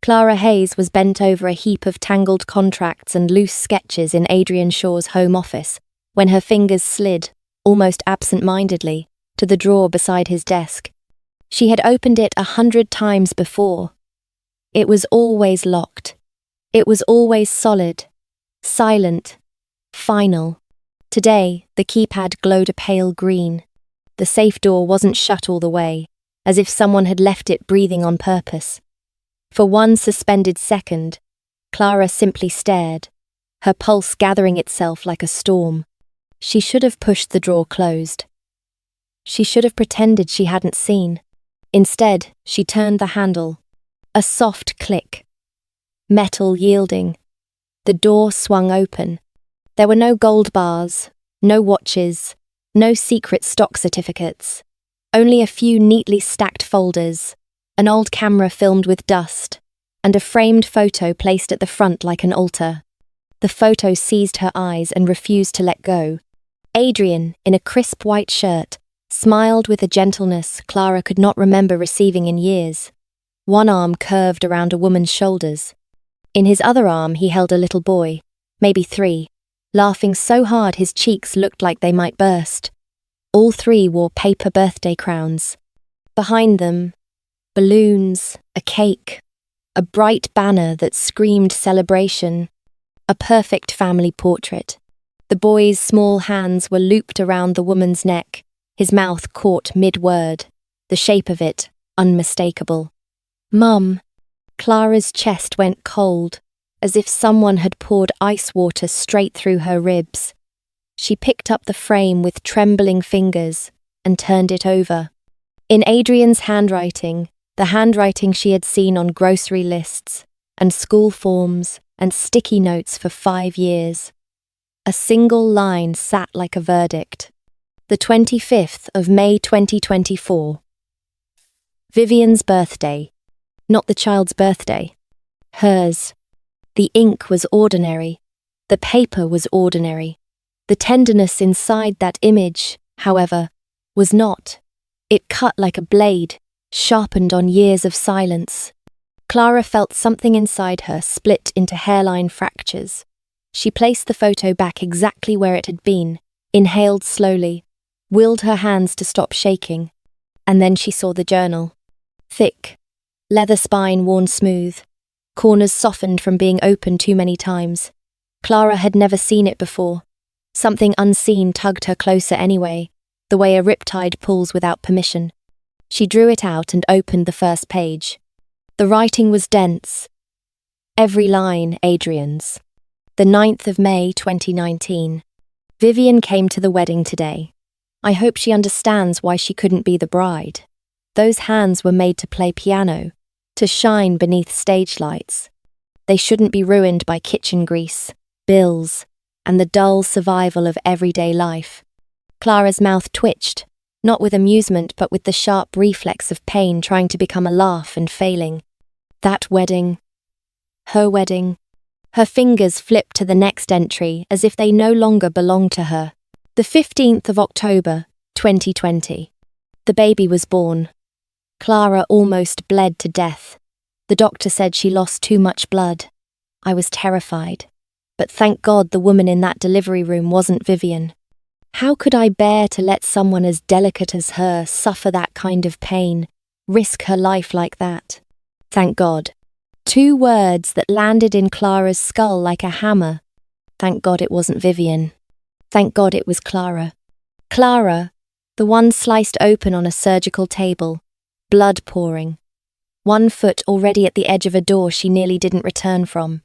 Clara Hayes was bent over a heap of tangled contracts and loose sketches in Adrian Shaw's home office when her fingers slid, almost absent-mindedly, to the drawer beside his desk. She had opened it 100 times before. It was always locked. It was always solid, silent, final. Today, the keypad glowed a pale green. The safe door wasn't shut all the way, as if someone had left it breathing on purpose. For one suspended second, Clara simply stared, her pulse gathering itself like a storm. She should have pushed the drawer closed. She should have pretended she hadn't seen. Instead, she turned the handle. A soft click. Metal yielding. The door swung open. There were no gold bars, no watches, no secret stock certificates. Only a few neatly stacked folders, an old camera filmed with dust, and a framed photo placed at the front like an altar. The photo seized her eyes and refused to let go. Adrian, in a crisp white shirt, smiled with a gentleness Clara could not remember receiving in years. One arm curved around a woman's shoulders. In his other arm he held a little boy, maybe 3, laughing so hard his cheeks looked like they might burst. All 3 wore paper birthday crowns. Behind them, balloons, a cake, a bright banner that screamed celebration, a perfect family portrait. The boy's small hands were looped around the woman's neck, his mouth caught mid-word, the shape of it unmistakable. "Mum." Clara's chest went cold, as if someone had poured ice water straight through her ribs. She picked up the frame with trembling fingers and turned it over. In Adrian's handwriting, the handwriting she had seen on grocery lists and school forms and sticky notes for 5 years. A single line sat like a verdict. The 25th of May 2024. Vivian's birthday. Not the child's birthday. Hers. The ink was ordinary. The paper was ordinary. The tenderness inside that image, however, was not. It cut like a blade, sharpened on years of silence. Clara felt something inside her split into hairline fractures. She placed the photo back exactly where it had been, inhaled slowly, willed her hands to stop shaking, and then she saw the journal. Thick, leather spine worn smooth, corners softened from being opened too many times. Clara had never seen it before. Something unseen tugged her closer anyway, the way a riptide pulls without permission. She drew it out and opened the first page. The writing was dense. Every line Adrian's. The 9th of May 2019. Vivian came to the wedding today. I hope she understands why she couldn't be the bride. Those hands were made to play piano, to shine beneath stage lights. They shouldn't be ruined by kitchen grease, bills, and the dull survival of everyday life. Clara's mouth twitched, not with amusement but with the sharp reflex of pain trying to become a laugh and failing. That wedding. Her wedding. Her fingers flipped to the next entry as if they no longer belonged to her. The 15th of October, 2020. The baby was born. Clara almost bled to death. The doctor said she lost too much blood. I was terrified. But thank God the woman in that delivery room wasn't Vivian. How could I bear to let someone as delicate as her suffer that kind of pain, risk her life like that? Thank God. 2 words that landed in Clara's skull like a hammer. Thank God it wasn't Vivian. Thank God it was Clara. Clara, the one sliced open on a surgical table, blood pouring. 1 foot already at the edge of a door she nearly didn't return from.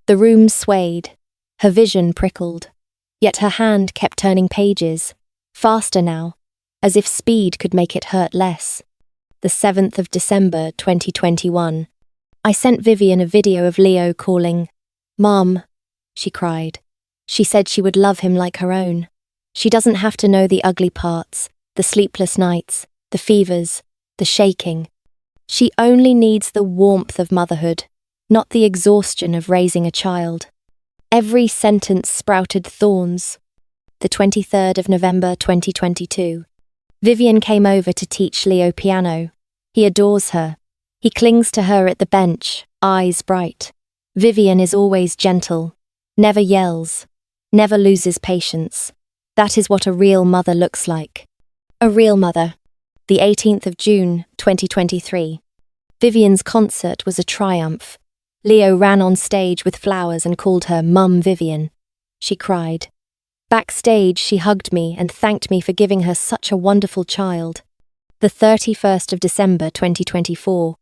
The room swayed. Her vision prickled. Yet her hand kept turning pages, faster now, as if speed could make it hurt less. The 7th of December 2021. I sent Vivian a video of Leo calling, "Mom," she cried. She said she would love him like her own. She doesn't have to know the ugly parts, the sleepless nights, the fevers, the shaking. She only needs the warmth of motherhood, not the exhaustion of raising a child. Every sentence sprouted thorns. The 23rd of November 2022. Vivian came over to teach Leo piano. He adores her. He clings to her at the bench, eyes bright. Vivian is always gentle, never yells, never loses patience. That is what a real mother looks like. A real mother. The 18th of June, 2023. Vivian's concert was a triumph. Leo ran on stage with flowers and called her Mum Vivian. She cried. Backstage, she hugged me and thanked me for giving her such a wonderful child. The 31st of December, 2024.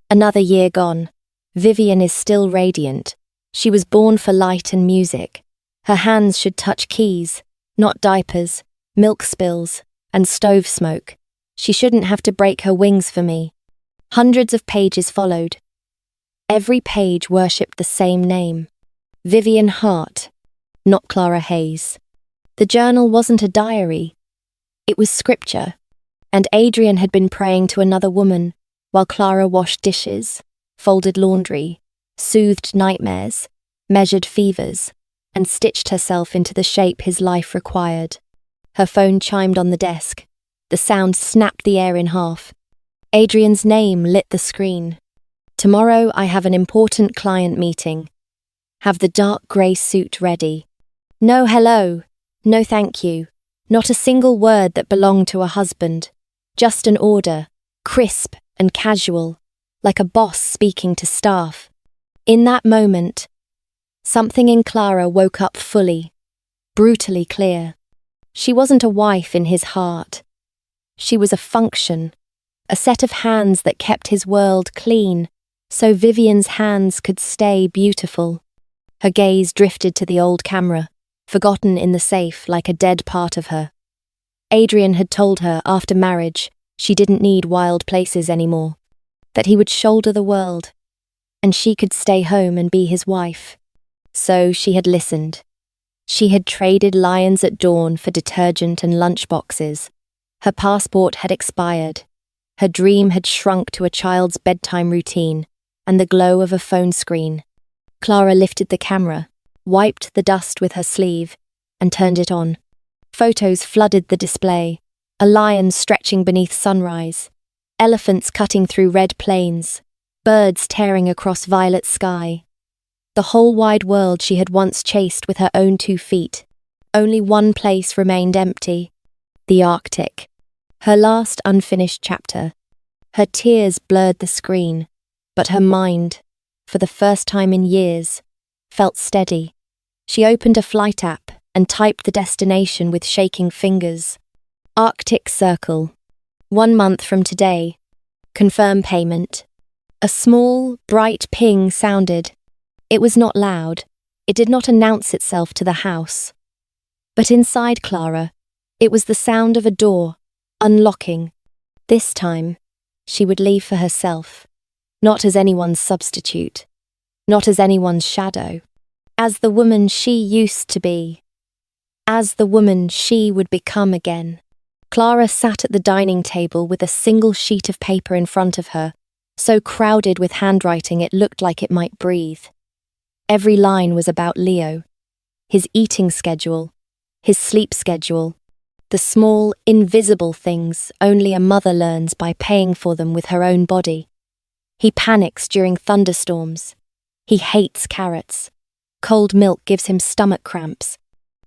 Another year gone. Vivian is still radiant. She was born for light and music. Her hands should touch keys, not diapers, milk spills, and stove smoke. She shouldn't have to break her wings for me. Hundreds of pages followed. Every page worshipped the same name. Vivian Hart, not Clara Hayes. The journal wasn't a diary. It was scripture. And Adrian had been praying to another woman, while Clara washed dishes, folded laundry, soothed nightmares, measured fevers, and stitched herself into the shape his life required. Her phone chimed on the desk. The sound snapped the air in half. Adrian's name lit the screen. Tomorrow I have an important client meeting. Have the dark grey suit ready. No hello, no thank you, not a single word that belonged to a husband. Just an order, crisp and casual, like a boss speaking to staff. In that moment, something in Clara woke up fully, brutally clear. She wasn't a wife in his heart. She was a function, a set of hands that kept his world clean, so Vivian's hands could stay beautiful. Her gaze drifted to the old camera, forgotten in the safe like a dead part of her. Adrian had told her after marriage she didn't need wild places anymore, that he would shoulder the world, and she could stay home and be his wife. So she had listened. She had traded lions at dawn for detergent and lunchboxes. Her passport had expired. Her dream had shrunk to a child's bedtime routine and the glow of a phone screen. Clara lifted the camera, wiped the dust with her sleeve, and turned it on. Photos flooded the display. A lion stretching beneath sunrise, elephants cutting through red plains, birds tearing across violet sky. The whole wide world she had once chased with her own 2 feet. Only one place remained empty, the Arctic. Her last unfinished chapter. Her tears blurred the screen, but her mind, for the first time in years, felt steady. She opened a flight app and typed the destination with shaking fingers. Arctic Circle. 1 month from today. Confirm payment. A small, bright ping sounded. It was not loud. It did not announce itself to the house. But inside Clara, it was the sound of a door, unlocking. This time, she would leave for herself. Not as anyone's substitute. Not as anyone's shadow. As the woman she used to be. As the woman she would become again. Clara sat at the dining table with a single sheet of paper in front of her, so crowded with handwriting it looked like it might breathe. Every line was about Leo, his eating schedule, his sleep schedule, the small, invisible things only a mother learns by paying for them with her own body. He panics during thunderstorms. He hates carrots. Cold milk gives him stomach cramps.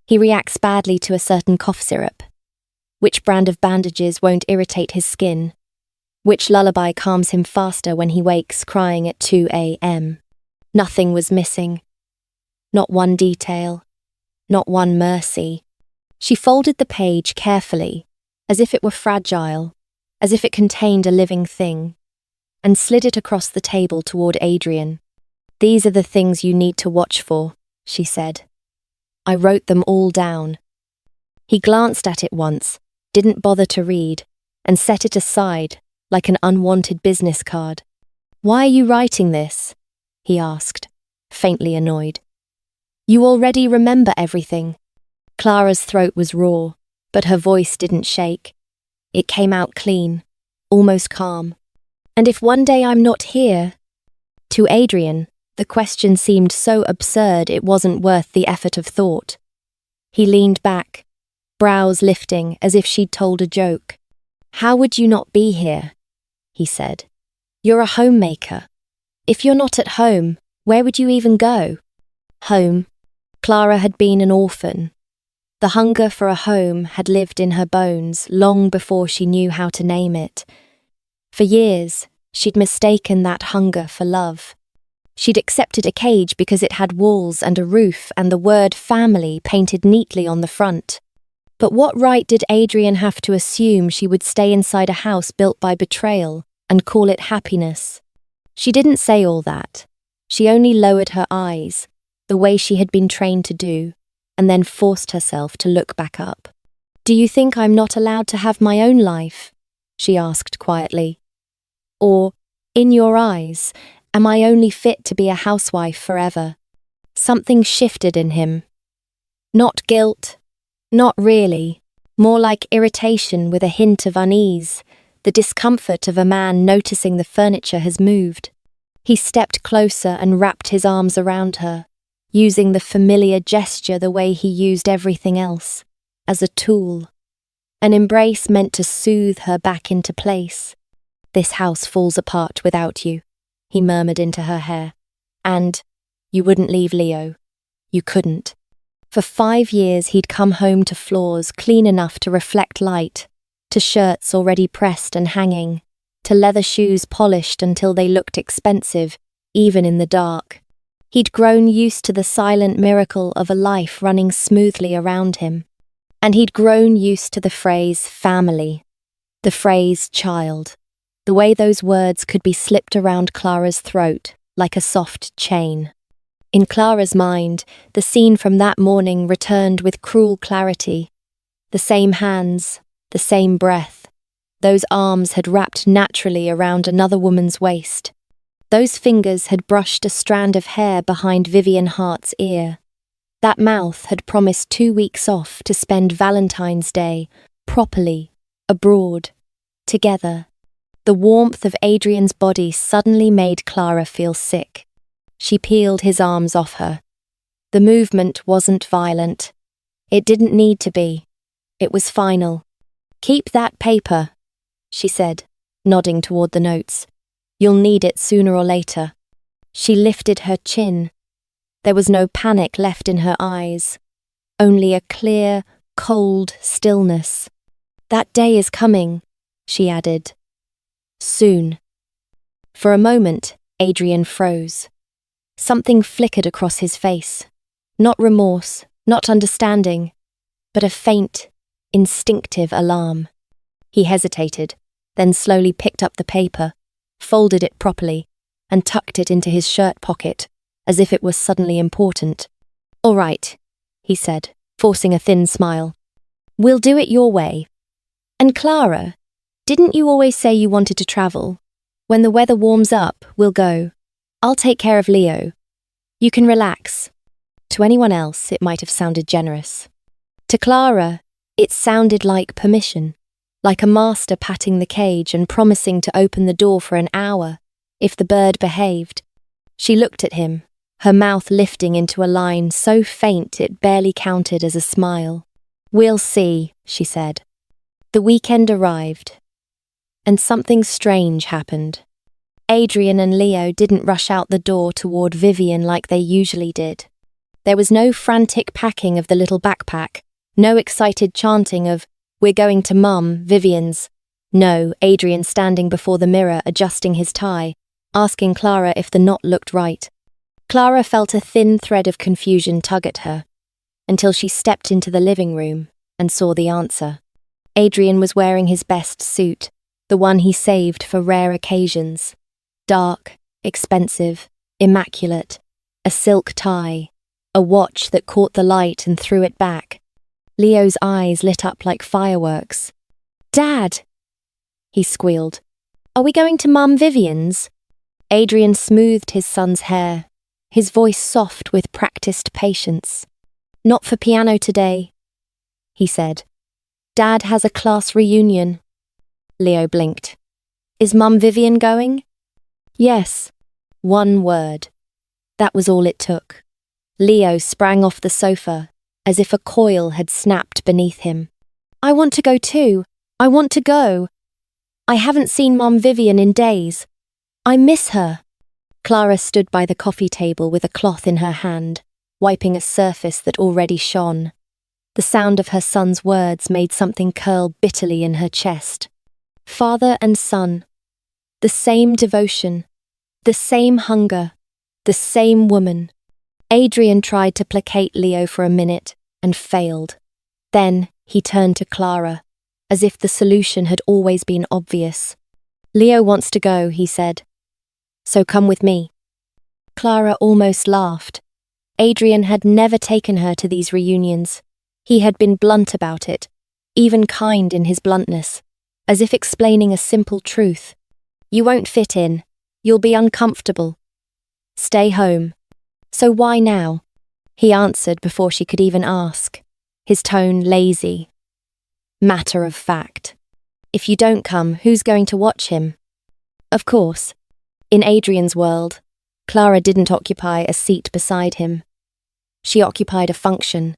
He reacts badly to a certain cough syrup. Which brand of bandages won't irritate his skin? Which lullaby calms him faster when he wakes crying at 2 a.m.? Nothing was missing. Not one detail. Not one mercy. She folded the page carefully, as if it were fragile, as if it contained a living thing, and slid it across the table toward Adrian. These are the things you need to watch for, she said. I wrote them all down. He glanced at it once, didn't bother to read, and set it aside like an unwanted business card. Why are you writing this? He asked, faintly annoyed. You already remember everything. Clara's throat was raw, but her voice didn't shake. It came out clean, almost calm. And if one day I'm not here? To Adrian, the question seemed so absurd it wasn't worth the effort of thought. He leaned back, brows lifting as if she'd told a joke. How would you not be here? He said. You're a homemaker. If you're not at home, where would you even go? Home. Clara had been an orphan. The hunger for a home had lived in her bones long before she knew how to name it. For years, she'd mistaken that hunger for love. She'd accepted a cage because it had walls and a roof and the word family painted neatly on the front. But what right did Adrian have to assume she would stay inside a house built by betrayal and call it happiness? She didn't say all that. She only lowered her eyes, the way she had been trained to do, and then forced herself to look back up. "Do you think I'm not allowed to have my own life?" she asked quietly. "Or, in your eyes, am I only fit to be a housewife forever?" Something shifted in him. Not guilt, not really, more like irritation with a hint of unease, the discomfort of a man noticing the furniture has moved. He stepped closer and wrapped his arms around her, using the familiar gesture the way he used everything else, as a tool. An embrace meant to soothe her back into place. "This house falls apart without you," he murmured into her hair. "And you wouldn't leave Leo. You couldn't." For 5 years he'd come home to floors clean enough to reflect light, to shirts already pressed and hanging, to leather shoes polished until they looked expensive, even in the dark. He'd grown used to the silent miracle of a life running smoothly around him. And he'd grown used to the phrase family, the phrase child, the way those words could be slipped around Clara's throat like a soft chain. In Clara's mind, the scene from that morning returned with cruel clarity. The same hands, the same breath. Those arms had wrapped naturally around another woman's waist. Those fingers had brushed a strand of hair behind Vivian Hart's ear. That mouth had promised 2 weeks off to spend Valentine's Day, properly, abroad, together. The warmth of Adrian's body suddenly made Clara feel sick. She peeled his arms off her. The movement wasn't violent. It didn't need to be. It was final. "Keep that paper," she said, nodding toward the notes. "You'll need it sooner or later." She lifted her chin. There was no panic left in her eyes, only a clear, cold stillness. "That day is coming," she added. "Soon." For a moment, Adrian froze. Something flickered across his face. Not remorse, not understanding, but a faint, instinctive alarm. He hesitated, then slowly picked up the paper, folded it properly, and tucked it into his shirt pocket, as if it was suddenly important. "All right," he said, forcing a thin smile. "We'll do it your way. And Clara, didn't you always say you wanted to travel? When the weather warms up, we'll go. I'll take care of Leo. You can relax." To anyone else, it might have sounded generous. To Clara, it sounded like permission, like a master patting the cage and promising to open the door for an hour, if the bird behaved. She looked at him, her mouth lifting into a line so faint it barely counted as a smile. "We'll see," she said. The weekend arrived, and something strange happened. Adrian and Leo didn't rush out the door toward Vivian like they usually did. There was no frantic packing of the little backpack, no excited chanting of, "We're going to Mum, Vivian's." No, Adrian standing before the mirror adjusting his tie, asking Clara if the knot looked right. Clara felt a thin thread of confusion tug at her, until she stepped into the living room and saw the answer. Adrian was wearing his best suit, the one he saved for rare occasions. Dark, expensive, immaculate, a silk tie, a watch that caught the light and threw it back. Leo's eyes lit up like fireworks. "Dad!" he squealed. "Are we going to Mum Vivian's?" Adrian smoothed his son's hair, his voice soft with practiced patience. "Not for piano today," he said. "Dad has a class reunion." Leo blinked. "Is Mum Vivian going?" "Yes." One word. That was all it took. Leo sprang off the sofa, as if a coil had snapped beneath him. "I want to go too. I want to go. I haven't seen Mum Vivian in days. I miss her." Clara stood by the coffee table with a cloth in her hand, wiping a surface that already shone. The sound of her son's words made something curl bitterly in her chest. Father and son. The same devotion. The same hunger. The same woman. Adrian tried to placate Leo for a minute and failed. Then he turned to Clara, as if the solution had always been obvious. Leo wants to go, he said. So come with me. Clara almost laughed. Adrian had never taken her to these reunions. He had been blunt about it, even kind in his bluntness, as if explaining a simple truth. You won't fit in. You'll be uncomfortable. Stay home. So why now? He answered before she could even ask, his tone lazy. Matter of fact. If you don't come, who's going to watch him? Of course. In Adrian's world, Clara didn't occupy a seat beside him. She occupied a function.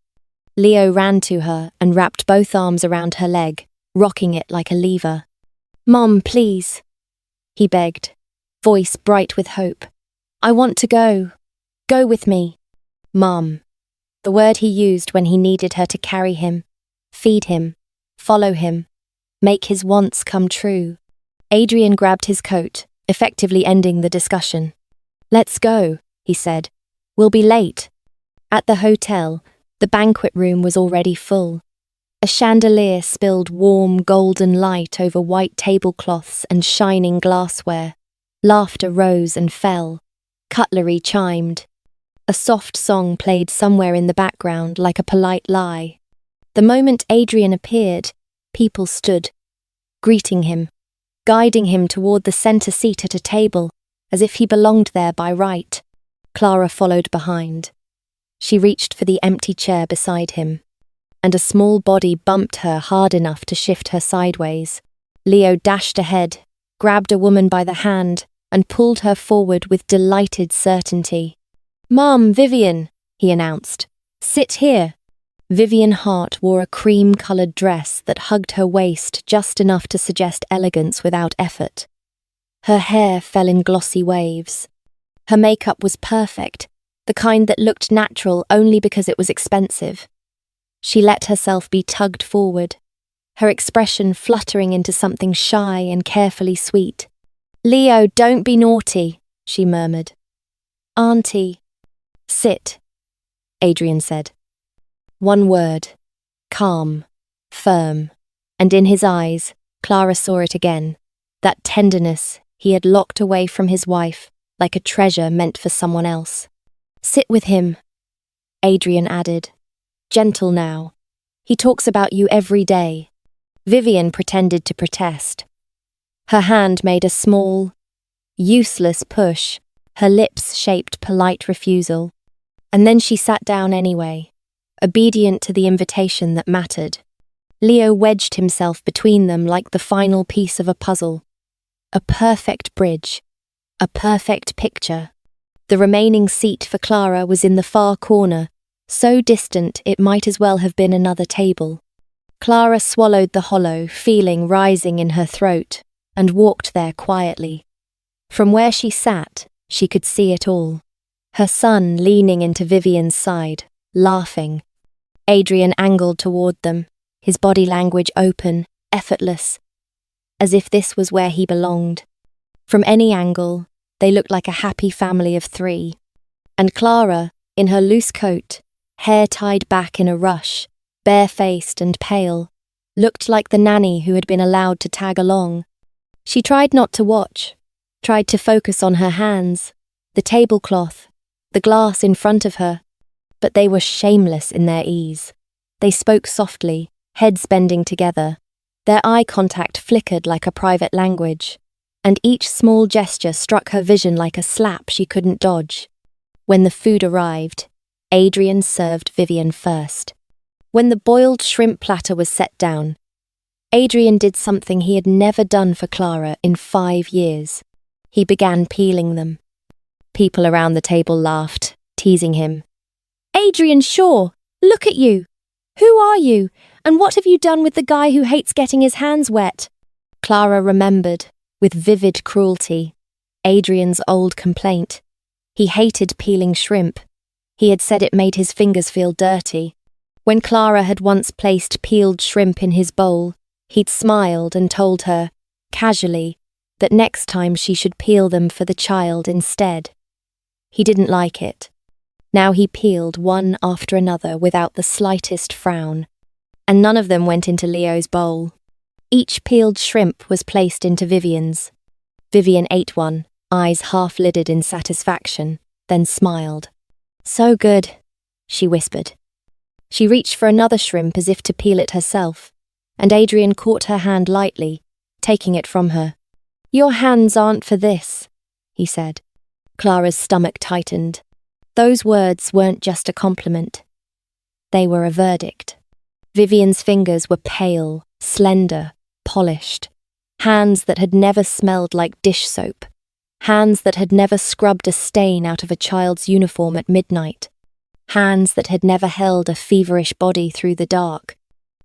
Leo ran to her and wrapped both arms around her leg, rocking it like a lever. Mom, please, he begged, voice bright with hope. I want to go. Go with me. Mom. The word he used when he needed her to carry him, feed him, follow him, make his wants come true. Adrian grabbed his coat, effectively ending the discussion. Let's go, he said. We'll be late. At the hotel, the banquet room was already full. A chandelier spilled warm golden light over white tablecloths and shining glassware. Laughter rose and fell. Cutlery chimed. A soft song played somewhere in the background like a polite lie. The moment Adrian appeared, people stood, greeting him, guiding him toward the center seat at a table, as if he belonged there by right. Clara followed behind. She reached for the empty chair beside him, and a small body bumped her hard enough to shift her sideways. Leo dashed ahead, grabbed a woman by the hand, and pulled her forward with delighted certainty. Mom, Vivian, he announced. Sit here. Vivian Hart wore a cream-coloured dress that hugged her waist just enough to suggest elegance without effort. Her hair fell in glossy waves. Her makeup was perfect, the kind that looked natural only because it was expensive. She let herself be tugged forward, her expression fluttering into something shy and carefully sweet. Leo, don't be naughty, she murmured. Auntie. Sit, Adrian said. One word. Calm. Firm. And in his eyes, Clara saw it again. That tenderness he had locked away from his wife, like a treasure meant for someone else. Sit with him, Adrian added. Gentle now. He talks about you every day. Vivian pretended to protest. Her hand made a small, useless push, her lips shaped polite refusal. And then she sat down anyway, obedient to the invitation that mattered. Leo wedged himself between them like the final piece of a puzzle. A perfect bridge. A perfect picture. The remaining seat for Clara was in the far corner, so distant it might as well have been another table. Clara swallowed the hollow feeling rising in her throat and walked there quietly. From where she sat, she could see it all. Her son leaning into Vivian's side, laughing. Adrian angled toward them, his body language open, effortless, as if this was where he belonged. From any angle, they looked like a happy family of three. And Clara, in her loose coat, hair tied back in a rush, barefaced and pale, looked like the nanny who had been allowed to tag along. She tried not to watch, tried to focus on her hands, the tablecloth, the glass in front of her, but they were shameless in their ease. They spoke softly, heads bending together. Their eye contact flickered like a private language, and each small gesture struck her vision like a slap she couldn't dodge. When the food arrived, Adrian served Vivian first. When the boiled shrimp platter was set down, Adrian did something he had never done for Clara in 5 years. He began peeling them. People around the table laughed, teasing him. Adrian Shaw, look at you! Who are you, and what have you done with the guy who hates getting his hands wet? Clara remembered, with vivid cruelty. Adrian's old complaint. He hated peeling shrimp. He had said it made his fingers feel dirty. When Clara had once placed peeled shrimp in his bowl, he'd smiled and told her, casually, that next time she should peel them for the child instead. He didn't like it. Now he peeled one after another without the slightest frown, and none of them went into Leo's bowl. Each peeled shrimp was placed into Vivian's. Vivian ate one, eyes half-lidded in satisfaction, then smiled. "So good," she whispered. She reached for another shrimp as if to peel it herself, and Adrian caught her hand lightly, taking it from her. "Your hands aren't for this," he said. Clara's stomach tightened. Those words weren't just a compliment. They were a verdict. Vivian's fingers were pale, slender, polished. Hands that had never smelled like dish soap. Hands that had never scrubbed a stain out of a child's uniform at midnight. Hands that had never held a feverish body through the dark.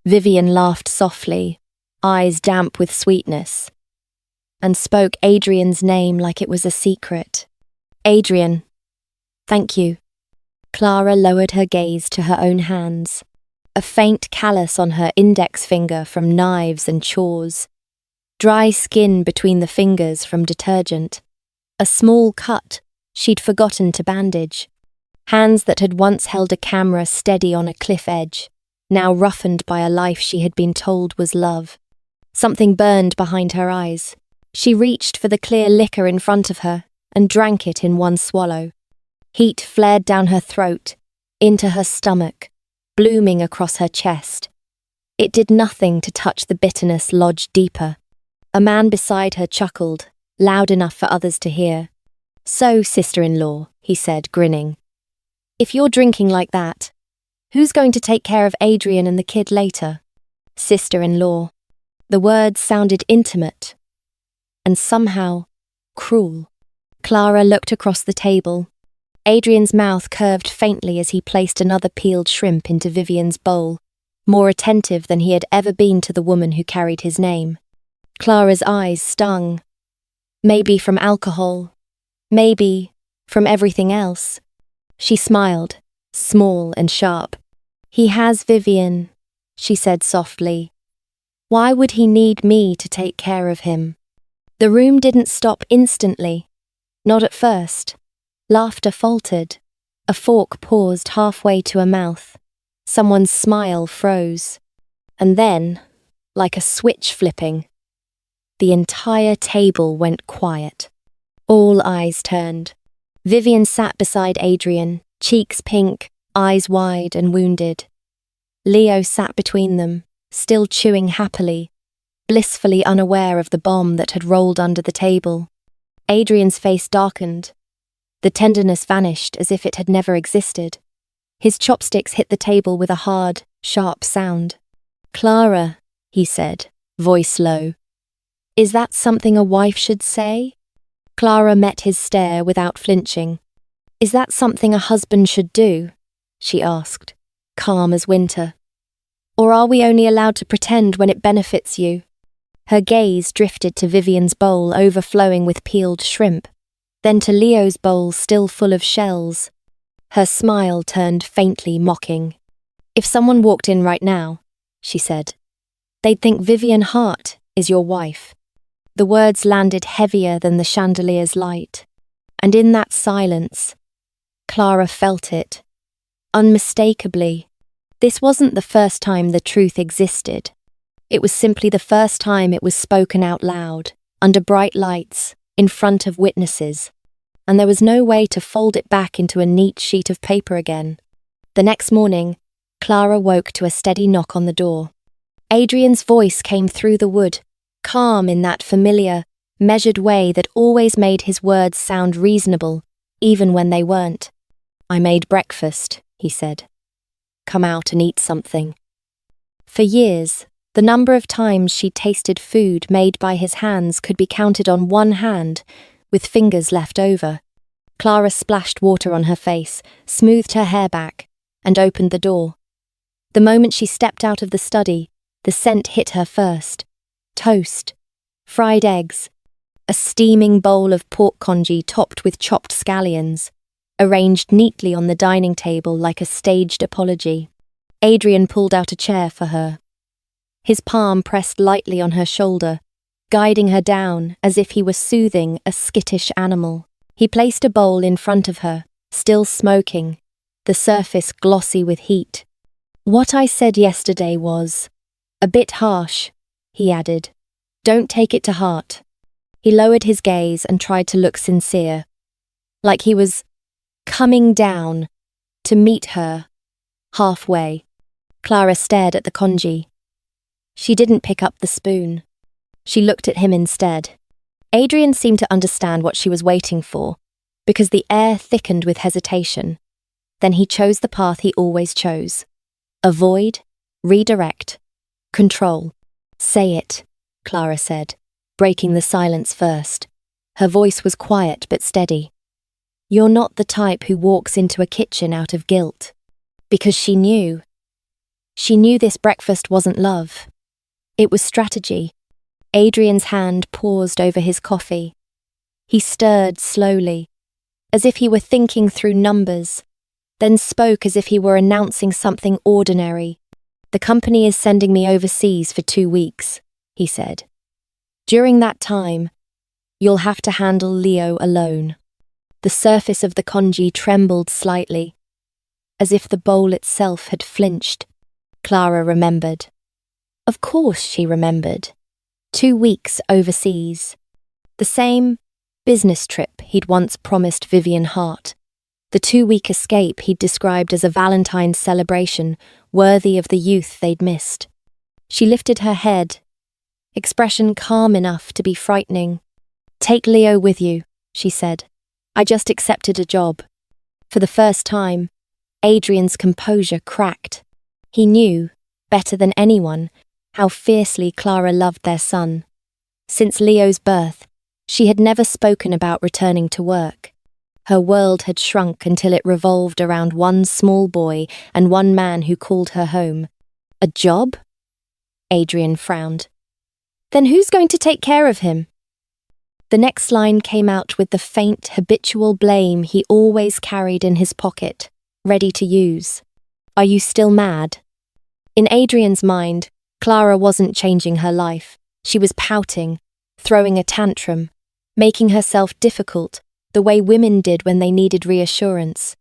Vivian laughed softly, eyes damp with sweetness, and spoke Adrian's name like it was a secret. "Adrian. Thank you." Clara lowered her gaze to her own hands, a faint callus on her index finger from knives and chores, dry skin between the fingers from detergent, a small cut she'd forgotten to bandage, hands that had once held a camera steady on a cliff edge, now roughened by a life she had been told was love. Something burned behind her eyes. She reached for the clear liquor in front of her and drank it in one swallow. Heat flared down her throat, into her stomach, blooming across her chest. It did nothing to touch the bitterness lodged deeper. A man beside her chuckled, loud enough for others to hear. "So, sister-in-law," he said, grinning, "if you're drinking like that, who's going to take care of Adrian and the kid later?" Sister-in-law. The words sounded intimate and somehow cruel. Clara looked across the table. Adrian's mouth curved faintly as he placed another peeled shrimp into Vivian's bowl, more attentive than he had ever been to the woman who carried his name. Clara's eyes stung. Maybe from alcohol. Maybe from everything else. She smiled, small and sharp. "He has Vivian," she said softly. "Why would he need me to take care of him?" The room didn't stop instantly. Not at first. Laughter faltered. A fork paused halfway to a mouth. Someone's smile froze. And then, like a switch flipping, the entire table went quiet. All eyes turned. Vivian sat beside Adrian, cheeks pink, eyes wide and wounded. Leo sat between them, still chewing happily, blissfully unaware of the bomb that had rolled under the table. Adrian's face darkened. The tenderness vanished as if it had never existed. His chopsticks hit the table with a hard, sharp sound. "Clara," he said, voice low. "Is that something a wife should say?" Clara met his stare without flinching. "Is that something a husband should do?" she asked, calm as winter. "Or are we only allowed to pretend when it benefits you?" Her gaze drifted to Vivian's bowl overflowing with peeled shrimp, then to Leo's bowl still full of shells. Her smile turned faintly mocking. "If someone walked in right now," she said, "they'd think Vivian Hart is your wife." The words landed heavier than the chandelier's light, and in that silence, Clara felt it, unmistakably. This wasn't the first time the truth existed. It was simply the first time it was spoken out loud, under bright lights, in front of witnesses, and there was no way to fold it back into a neat sheet of paper again. The next morning, Clara woke to a steady knock on the door. Adrian's voice came through the wood, calm in that familiar, measured way that always made his words sound reasonable, even when they weren't. "I made breakfast," he said. "Come out and eat something." For years, the number of times she'd tasted food made by his hands could be counted on one hand, with fingers left over. Clara splashed water on her face, smoothed her hair back, and opened the door. The moment she stepped out of the study, the scent hit her first. Toast, fried eggs, a steaming bowl of pork congee topped with chopped scallions, arranged neatly on the dining table like a staged apology. Adrian pulled out a chair for her. His palm pressed lightly on her shoulder, guiding her down as if he were soothing a skittish animal. He placed a bowl in front of her, still smoking, the surface glossy with heat. "What I said yesterday was a bit harsh," he added. "Don't take it to heart." He lowered his gaze and tried to look sincere, like he was coming down to meet her halfway. Clara stared at the congee. She didn't pick up the spoon. She looked at him instead. Adrian seemed to understand what she was waiting for, because the air thickened with hesitation. Then he chose the path he always chose. Avoid, redirect, control. "Say it," Clara said, breaking the silence first. Her voice was quiet but steady. "You're not the type who walks into a kitchen out of guilt." Because she knew. She knew this breakfast wasn't love. It was strategy. Adrian's hand paused over his coffee. He stirred slowly, as if he were thinking through numbers, then spoke as if he were announcing something ordinary. "The company is sending me overseas for 2 weeks," he said. "During that time, you'll have to handle Leo alone." The surface of the congee trembled slightly, as if the bowl itself had flinched. Clara remembered. Of course she remembered. 2 weeks overseas. The same business trip he'd once promised Vivian Hart. The 2-week escape he'd described as a Valentine's celebration worthy of the youth they'd missed. She lifted her head, expression calm enough to be frightening. "Take Leo with you," she said. "I just accepted a job." For the first time, Adrian's composure cracked. He knew, better than anyone, how fiercely Clara loved their son. Since Leo's birth, she had never spoken about returning to work. Her world had shrunk until it revolved around one small boy and one man who called her home. "A job?" Adrian frowned. "Then who's going to take care of him?" The next line came out with the faint, habitual blame he always carried in his pocket, ready to use. "Are you still mad?" In Adrian's mind, Clara wasn't changing her life. She was pouting, throwing a tantrum, making herself difficult, the way women did when they needed reassurance.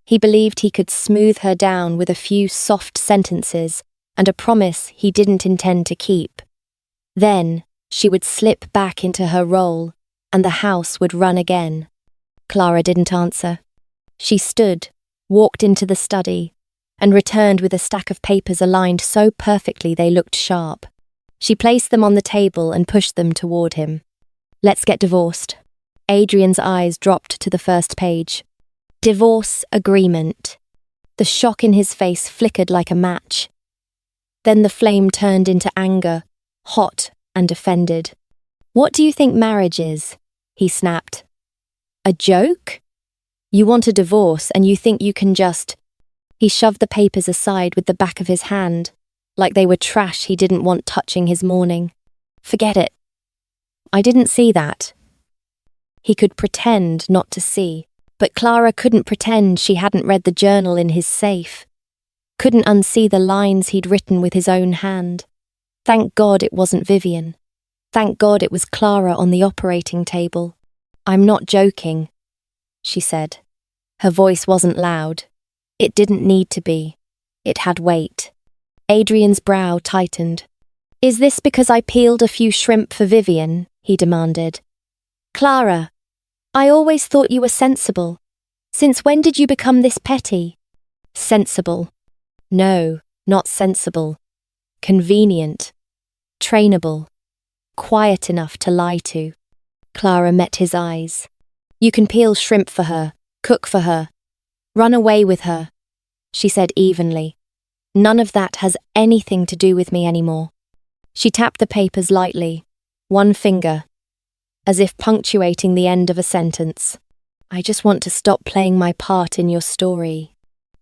He believed he could smooth her down with a few soft sentences and a promise he didn't intend to keep. Then she would slip back into her role, and the house would run again. Clara didn't answer. She stood, walked into the study, and returned with a stack of papers aligned so perfectly they looked sharp. She placed them on the table and pushed them toward him. "Let's get divorced." Adrian's eyes dropped to the first page. "Divorce agreement." The shock in his face flickered like a match. Then the flame turned into anger, hot and offended. "What do you think marriage is?" he snapped. "A joke? You want a divorce and you think you can just—" He shoved the papers aside with the back of his hand, like they were trash he didn't want touching his morning. "Forget it. I didn't see that." He could pretend not to see, but Clara couldn't pretend she hadn't read the journal in his safe. Couldn't unsee the lines he'd written with his own hand. Thank God it wasn't Vivian. Thank God it was Clara on the operating table. "I'm not joking," she said. Her voice wasn't loud. It didn't need to be. It had weight. Adrian's brow tightened. "Is this because I peeled a few shrimp for Vivian?" he demanded. "Clara, I always thought you were sensible. Since when did you become this petty?" "Sensible? No, not sensible. Convenient. Trainable. Quiet enough to lie to." Clara met his eyes. "You can peel shrimp for her, cook for her, run away with her," she said evenly. "None of that has anything to do with me anymore." She tapped the papers lightly, one finger, as if punctuating the end of a sentence. "I just want to stop playing my part in your story."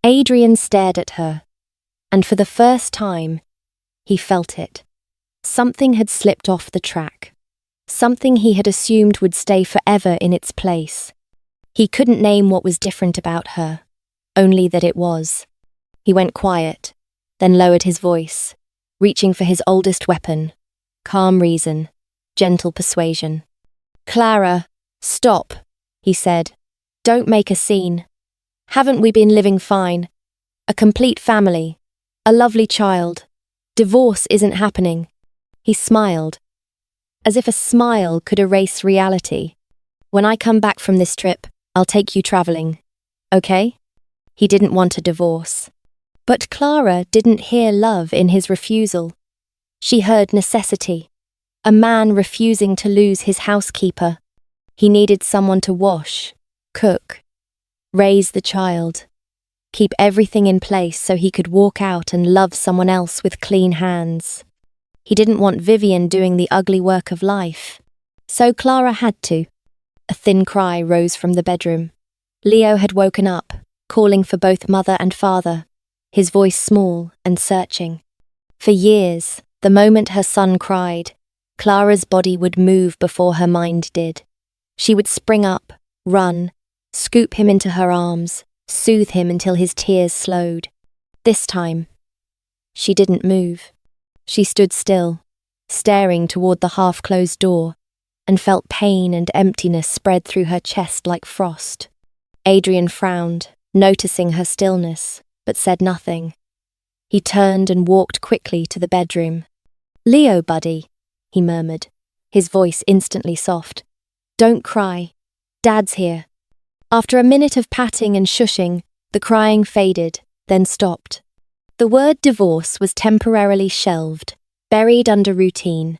Adrian stared at her, and for the first time, he felt it. Something had slipped off the track. something he had assumed would stay forever in its place. He couldn't name what was different about her, only that it was. He went quiet, then lowered his voice, reaching for his oldest weapon, calm reason, gentle persuasion. "Clara, stop," he said. "Don't make a scene. Haven't we been living fine? A complete family, a lovely child. Divorce isn't happening." He smiled, as if a smile could erase reality. "When I come back from this trip, I'll take you traveling. Okay?" He didn't want a divorce. But Clara didn't hear love in his refusal. She heard necessity. A man refusing to lose his housekeeper. He needed someone to wash, cook, raise the child, keep everything in place so he could walk out and love someone else with clean hands. He didn't want Vivian doing the ugly work of life. So Clara had to. A thin cry rose from the bedroom. Leo had woken up, calling for both mother and father, his voice small and searching. For years, the moment her son cried, Clara's body would move before her mind did. She would spring up, run, scoop him into her arms, soothe him until his tears slowed. This time, she didn't move. She stood still, staring toward the half-closed door, and felt pain and emptiness spread through her chest like frost. Adrian frowned, noticing her stillness, but said nothing. He turned and walked quickly to the bedroom. "Leo, buddy," he murmured, his voice instantly soft. "Don't cry. Dad's here." After a minute of patting and shushing, the crying faded, then stopped. The word divorce was temporarily shelved, buried under routine,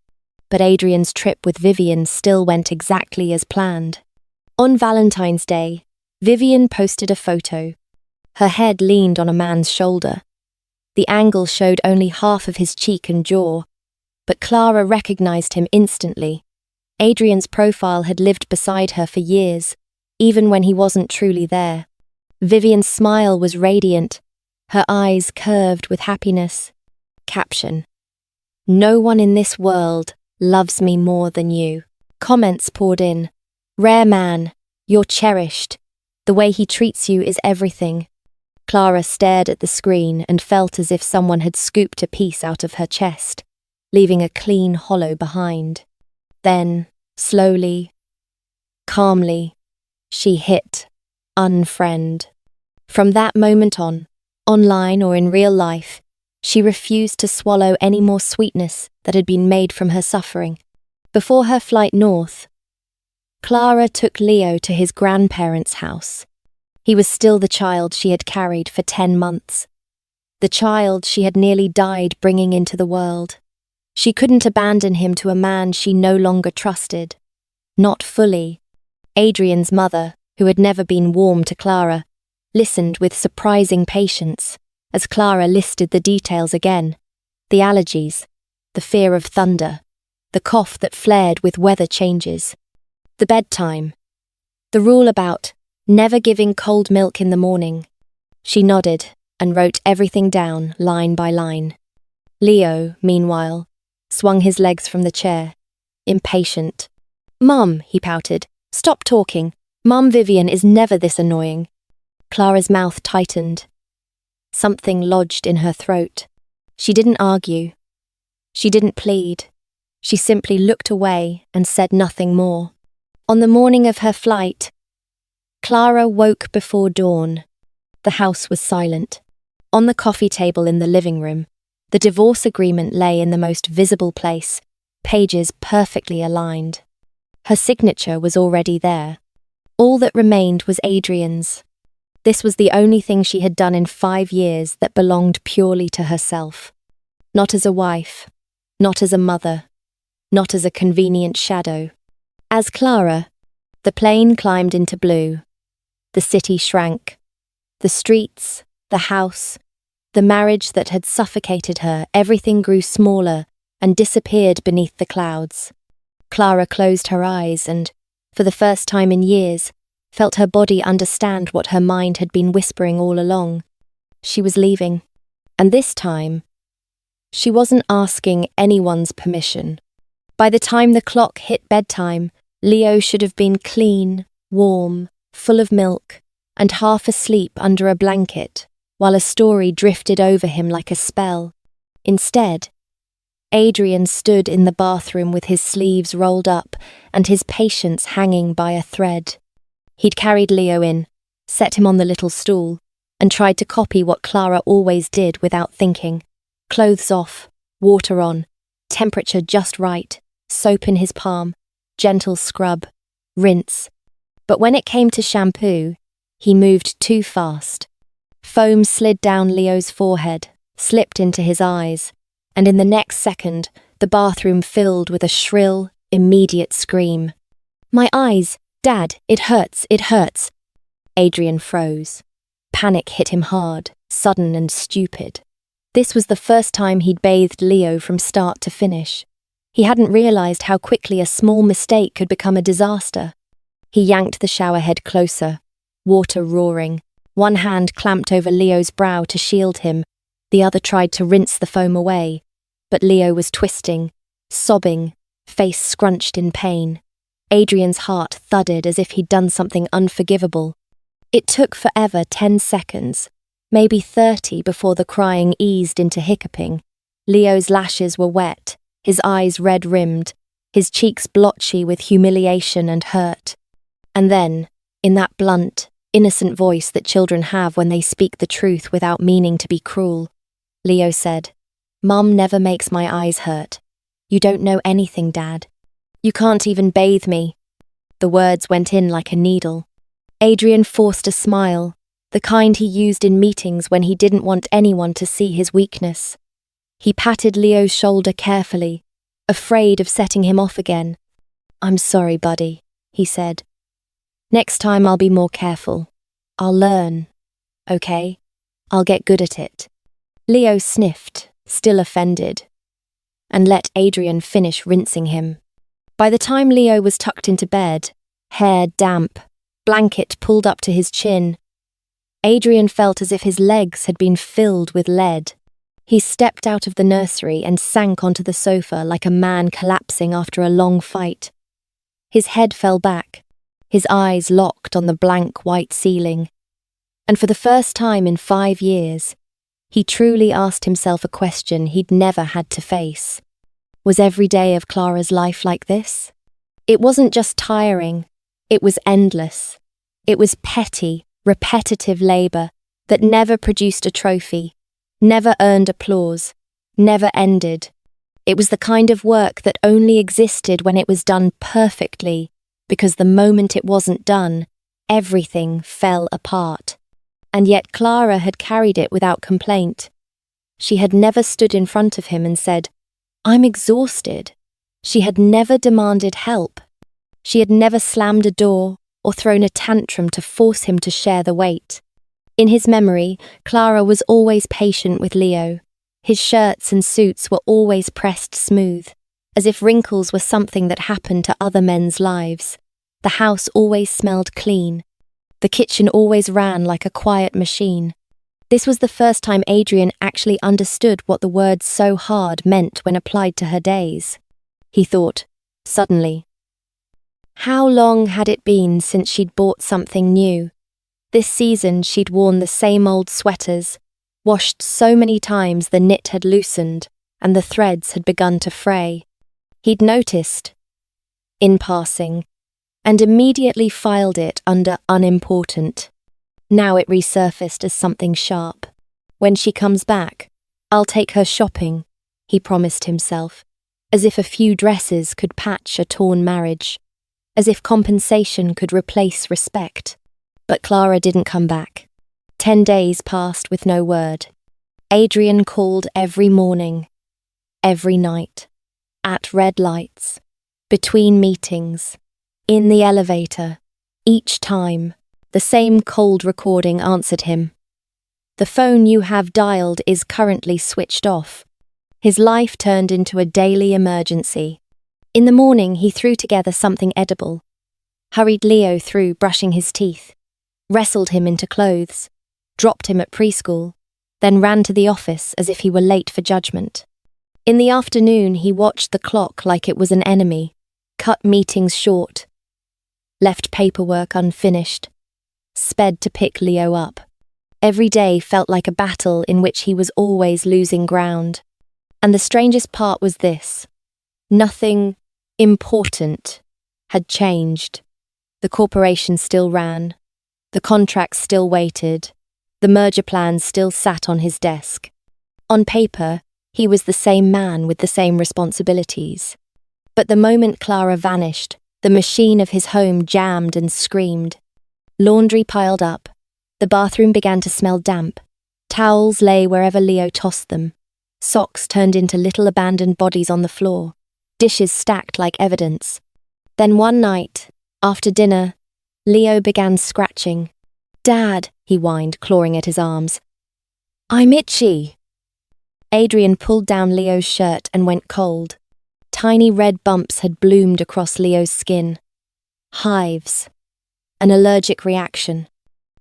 but Adrian's trip with Vivian still went exactly as planned. On Valentine's Day, Vivian posted a photo. Her head leaned on a man's shoulder. The angle showed only half of his cheek and jaw, but Clara recognized him instantly. Adrian's profile had lived beside her for years, even when he wasn't truly there. Vivian's smile was radiant, her eyes curved with happiness. Caption: "No one in this world loves me more than you." Comments poured in. "Rare man, you're cherished. The way he treats you is everything." Clara stared at the screen and felt as if someone had scooped a piece out of her chest, leaving a clean hollow behind. Then, slowly, calmly, she hit unfriend. From that moment on, online or in real life, she refused to swallow any more sweetness that had been made from her suffering. Before her flight north, Clara took Leo to his grandparents' house. He was still the child she had carried for 10 months. The child she had nearly died bringing into the world. She couldn't abandon him to a man she no longer trusted. Not fully. Adrian's mother, who had never been warm to Clara, listened with surprising patience as Clara listed the details again. The allergies, the fear of thunder, the cough that flared with weather changes, the bedtime, the rule about never giving cold milk in the morning. She nodded and wrote everything down line by line. Leo, meanwhile, swung his legs from the chair, impatient. "Mum," he pouted, "stop talking. Mum, Vivian is never this annoying." Clara's mouth tightened. Something lodged in her throat. She didn't argue. She didn't plead. She simply looked away and said nothing more. On the morning of her flight, Clara woke before dawn. The house was silent. On the coffee table in the living room, the divorce agreement lay in the most visible place, pages perfectly aligned. Her signature was already there. All that remained was Adrian's. This was the only thing she had done in 5 years that belonged purely to herself. Not as a wife, not as a mother, not as a convenient shadow. As Clara, the plane climbed into blue. The city shrank. The streets, the house, the marriage that had suffocated her, everything grew smaller and disappeared beneath the clouds. Clara closed her eyes and, for the first time in years, felt her body understand what her mind had been whispering all along. She was leaving. And this time, she wasn't asking anyone's permission. By the time the clock hit bedtime, Leo should have been clean, warm, full of milk, and half asleep under a blanket, while a story drifted over him like a spell. Instead, Adrian stood in the bathroom with his sleeves rolled up and his patience hanging by a thread. He'd carried Leo in, set him on the little stool, and tried to copy what Clara always did without thinking. Clothes off, water on, temperature just right, soap in his palm, gentle scrub, rinse. But when it came to shampoo, he moved too fast. Foam slid down Leo's forehead, slipped into his eyes, and in the next second, the bathroom filled with a shrill, immediate scream. "My eyes! Dad, it hurts, it hurts!" Adrian froze. Panic hit him hard, sudden and stupid. This was the first time he'd bathed Leo from start to finish. He hadn't realized how quickly a small mistake could become a disaster. He yanked the shower head closer, water roaring. One hand clamped over Leo's brow to shield him, the other tried to rinse the foam away, but Leo was twisting, sobbing, face scrunched in pain. Adrian's heart thudded as if he'd done something unforgivable. It took forever 10 seconds, maybe 30 before the crying eased into hiccuping. Leo's lashes were wet, his eyes red-rimmed, his cheeks blotchy with humiliation and hurt. And then, in that blunt, innocent voice that children have when they speak the truth without meaning to be cruel, Leo said, "Mum never makes my eyes hurt. You don't know anything, Dad. You can't even bathe me." The words went in like a needle. Adrian forced a smile, the kind he used in meetings when he didn't want anyone to see his weakness. He patted Leo's shoulder carefully, afraid of setting him off again. "I'm sorry, buddy," he said. "Next time I'll be more careful. I'll learn. Okay? I'll get good at it." Leo sniffed, still offended, and let Adrian finish rinsing him. By the time Leo was tucked into bed, hair damp, blanket pulled up to his chin, Adrian felt as if his legs had been filled with lead. He stepped out of the nursery and sank onto the sofa like a man collapsing after a long fight. His head fell back, his eyes locked on the blank white ceiling. And for the first time in 5 years, he truly asked himself a question he'd never had to face. Was every day of Clara's life like this? It wasn't just tiring, it was endless. It was petty, repetitive labour that never produced a trophy, never earned applause, never ended. It was the kind of work that only existed when it was done perfectly, because the moment it wasn't done, everything fell apart. And yet Clara had carried it without complaint. She had never stood in front of him and said, "I'm exhausted." She had never demanded help. She had never slammed a door or thrown a tantrum to force him to share the weight. In his memory, Clara was always patient with Leo. His shirts and suits were always pressed smooth, as if wrinkles were something that happened to other men's lives. The house always smelled clean. The kitchen always ran like a quiet machine. This was the first time Adrian actually understood what the word "so hard" meant when applied to her days. He thought, suddenly, how long had it been since she'd bought something new? This season she'd worn the same old sweaters, washed so many times the knit had loosened and the threads had begun to fray. He'd noticed, in passing, and immediately filed it under unimportant. Now it resurfaced as something sharp. When she comes back, I'll take her shopping, he promised himself, as if a few dresses could patch a torn marriage, as if compensation could replace respect. But Clara didn't come back. 10 days passed with no word. Adrian called every morning, every night, at red lights, between meetings, in the elevator. Each time, the same cold recording answered him. "The phone you have dialed is currently switched off." His life turned into a daily emergency. In the morning, he threw together something edible, hurried Leo through brushing his teeth, wrestled him into clothes, dropped him at preschool, then ran to the office as if he were late for judgment. In the afternoon, he watched the clock like it was an enemy, cut meetings short, left paperwork unfinished, sped to pick Leo up. Every day felt like a battle in which he was always losing ground. And the strangest part was this: nothing important had changed. The corporation still ran, the contracts still waited, the merger plans still sat on his desk. On paper, he was the same man with the same responsibilities. But the moment Clara vanished, the machine of his home jammed and screamed. Laundry piled up. The bathroom began to smell damp. Towels lay wherever Leo tossed them. Socks turned into little abandoned bodies on the floor. Dishes stacked like evidence. Then one night, after dinner, Leo began scratching. "Dad," he whined, clawing at his arms. "I'm itchy." Adrian pulled down Leo's shirt and went cold. Tiny red bumps had bloomed across Leo's skin. Hives. An allergic reaction.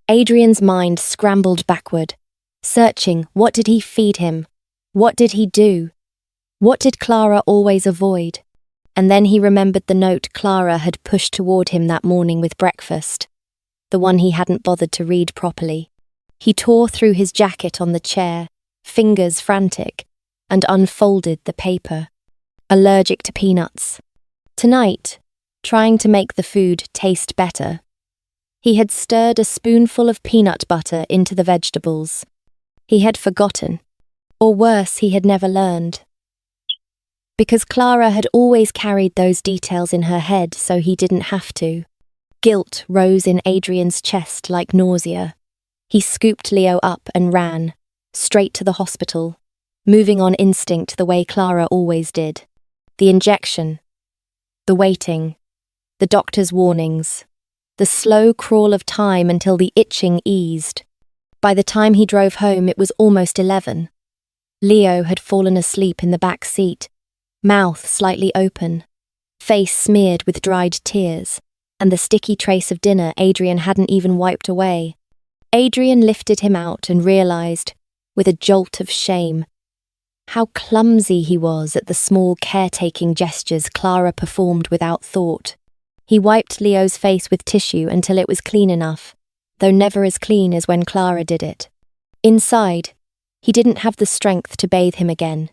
Adrian's mind scrambled backward, searching. What did he feed him? What did he do? What did Clara always avoid? And then he remembered the note Clara had pushed toward him that morning with breakfast, the one he hadn't bothered to read properly. He tore through his jacket on the chair, fingers frantic, and unfolded the paper. Allergic to peanuts. Tonight, trying to make the food taste better, he had stirred a spoonful of peanut butter into the vegetables. He had forgotten, or worse, he had never learned. Because Clara had always carried those details in her head so he didn't have to. Guilt rose in Adrian's chest like nausea. He scooped Leo up and ran, straight to the hospital, moving on instinct the way Clara always did. The injection, the waiting, the doctor's warnings, the slow crawl of time until the itching eased. By the time he drove home, it was almost 11. Leo had fallen asleep in the back seat, mouth slightly open, face smeared with dried tears, and the sticky trace of dinner Adrian hadn't even wiped away. Adrian lifted him out and realized, with a jolt of shame, how clumsy he was at the small caretaking gestures Clara performed without thought. He wiped Leo's face with tissue until it was clean enough, though never as clean as when Clara did it. Inside, he didn't have the strength to bathe him again.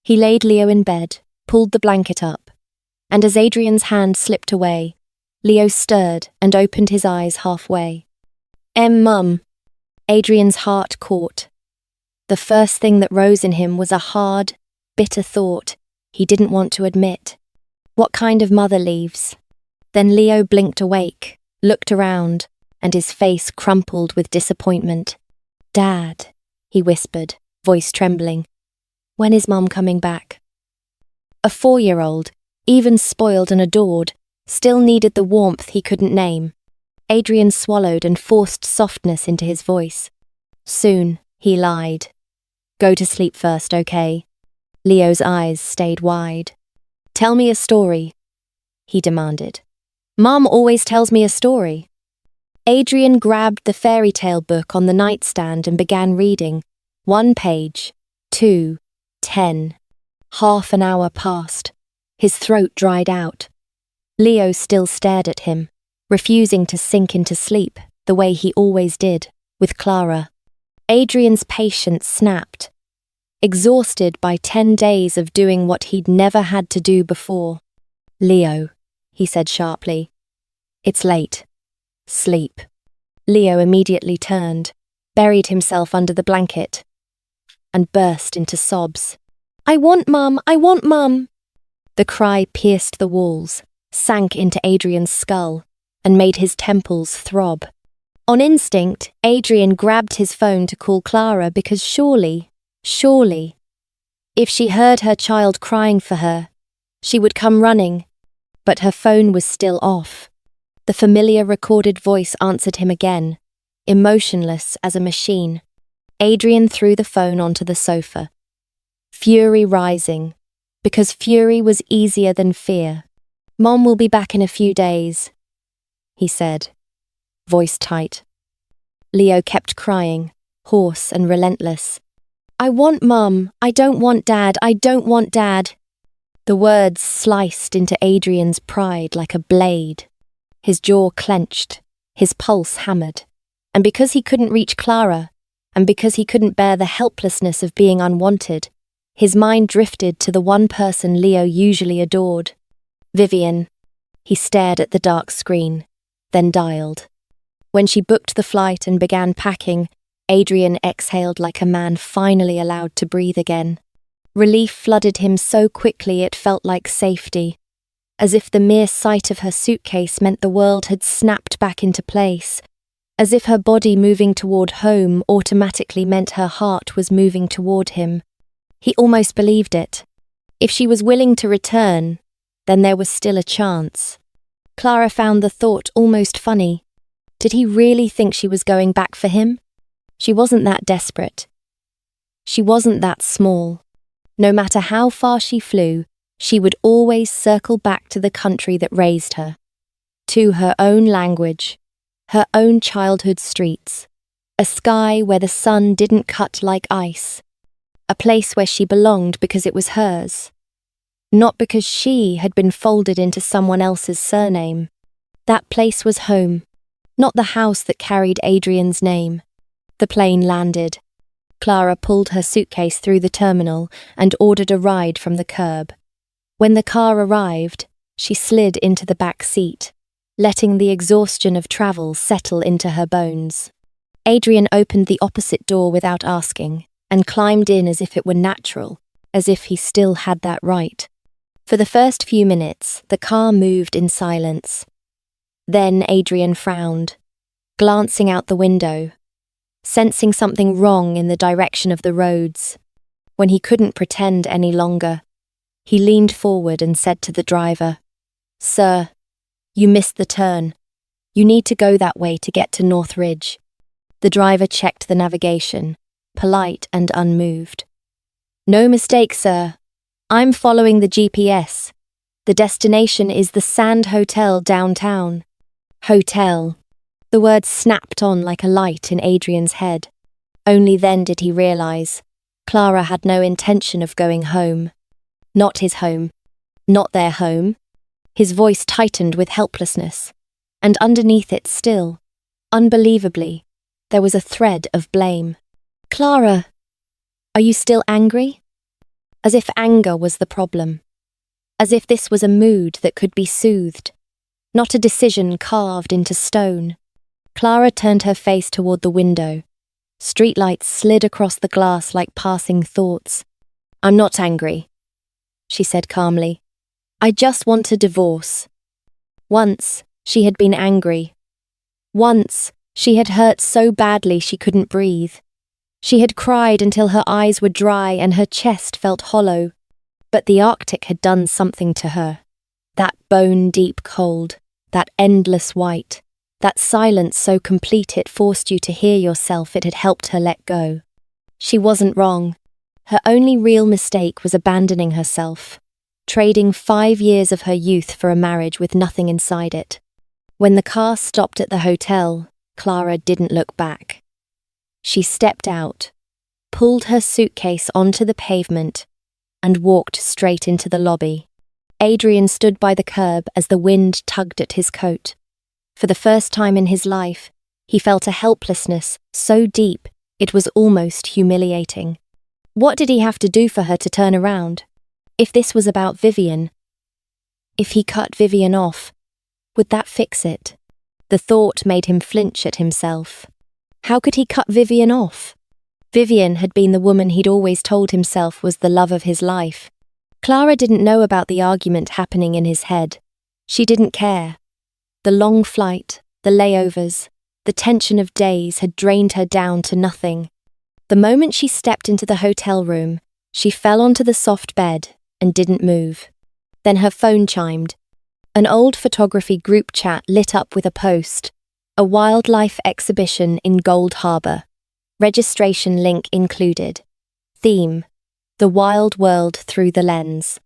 He laid Leo in bed, pulled the blanket up, and as Adrian's hand slipped away, Leo stirred and opened his eyes halfway. Mum." Adrian's heart caught. The first thing that rose in him was a hard, bitter thought he didn't want to admit. What kind of mother leaves? Then Leo blinked awake, looked around, and his face crumpled with disappointment. "Dad," he whispered, voice trembling. "When is Mum coming back?" A 4-year-old, even spoiled and adored, still needed the warmth he couldn't name. Adrian swallowed and forced softness into his voice. "Soon," he lied. "Go to sleep first, okay?" Leo's eyes stayed wide. "Tell me a story," he demanded. "Mum always tells me a story." Adrian grabbed the fairy tale book on the nightstand and began reading. 1 page, 2, 10. Half an hour passed. His throat dried out. Leo still stared at him, refusing to sink into sleep the way he always did, with Clara. Adrian's patience snapped, exhausted by 10 days of doing what he'd never had to do before. "Leo," he said sharply, "it's late. Sleep." Leo immediately turned, buried himself under the blanket, and burst into sobs. "I want Mum! I want Mum!" The cry pierced the walls, sank into Adrian's skull, and made his temples throb. On instinct, Adrian grabbed his phone to call Clara because surely, if she heard her child crying for her, she would come running. But her phone was still off. The familiar recorded voice answered him again, emotionless as a machine. Adrian threw the phone onto the sofa, fury rising, because fury was easier than fear. "Mom will be back in a few days," he said, voice tight. Leo kept crying, hoarse and relentless. I want Mum. I don't want Dad. I don't want Dad. The words sliced into Adrian's pride like a blade. His jaw clenched, his pulse hammered. And because he couldn't reach Clara, and because he couldn't bear the helplessness of being unwanted, his mind drifted to the one person Leo usually adored. Vivian. He stared at the dark screen, then dialed. When she booked the flight and began packing, Adrian exhaled like a man finally allowed to breathe again. Relief flooded him so quickly it felt like safety, as if the mere sight of her suitcase meant the world had snapped back into place, as if her body moving toward home automatically meant her heart was moving toward him. He almost believed it. If she was willing to return, then there was still a chance. Clara found the thought almost funny. Did he really think she was going back for him? She wasn't that desperate. She wasn't that small. No matter how far she flew, she would always circle back to the country that raised her, to her own language, her own childhood streets, a sky where the sun didn't cut like ice, a place where she belonged because it was hers, not because she had been folded into someone else's surname. That place was home, not the house that carried Adrian's name. The plane landed. Clara pulled her suitcase through the terminal and ordered a ride from the curb. When the car arrived, she slid into the back seat, letting the exhaustion of travel settle into her bones. Adrian opened the opposite door without asking, and climbed in as if it were natural, as if he still had that right. For the first few minutes, the car moved in silence. Then Adrian frowned, glancing out the window, sensing something wrong in the direction of the roads. When he couldn't pretend any longer, he leaned forward and said to the driver, "Sir, you missed the turn. You need to go that way to get to North Ridge." The driver checked the navigation, polite and unmoved. "No mistake, sir. I'm following the GPS. The destination is the Sand Hotel downtown." Hotel. The word snapped on like a light in Adrian's head. Only then did he realize Clara had no intention of going home. Not his home. Not their home. His voice tightened with helplessness. And underneath it still, unbelievably, there was a thread of blame. "Clara, are you still angry?" As if anger was the problem. As if this was a mood that could be soothed, not a decision carved into stone. Clara turned her face toward the window. Streetlights slid across the glass like passing thoughts. "I'm not angry," she said calmly. "I just want a divorce." Once, she had been angry. Once, she had hurt so badly she couldn't breathe. She had cried until her eyes were dry and her chest felt hollow. But the Arctic had done something to her. That bone-deep cold, that endless white, that silence so complete it forced you to hear yourself, it had helped her let go. She wasn't wrong. Her only real mistake was abandoning herself, trading 5 years of her youth for a marriage with nothing inside it. When the car stopped at the hotel, Clara didn't look back. She stepped out, pulled her suitcase onto the pavement, and walked straight into the lobby. Adrian stood by the curb as the wind tugged at his coat. For the first time in his life, he felt a helplessness so deep it was almost humiliating. What did he have to do for her to turn around? If this was about Vivian, if he cut Vivian off, would that fix it? The thought made him flinch at himself. How could he cut Vivian off? Vivian had been the woman he'd always told himself was the love of his life. Clara didn't know about the argument happening in his head. She didn't care. The long flight, the layovers, the tension of days had drained her down to nothing. The moment she stepped into the hotel room, she fell onto the soft bed and didn't move. Then her phone chimed. An old photography group chat lit up with a post. A wildlife exhibition in Gold Harbor. Registration link included. Theme: the wild world through the lens.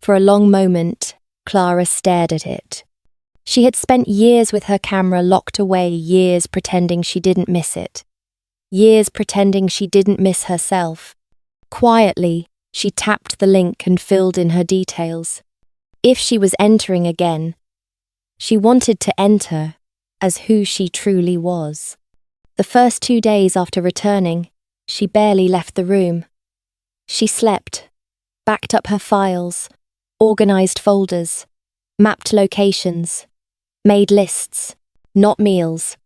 For a long moment, Clara stared at it. She had spent years with her camera locked away, years pretending she didn't miss it. Years pretending she didn't miss herself. Quietly, she tapped the link and filled in her details. If she was entering again, she wanted to enter as who she truly was. The first 2 days after returning, she barely left the room. She slept, backed up her files, organized folders, mapped locations, made lists, not meals,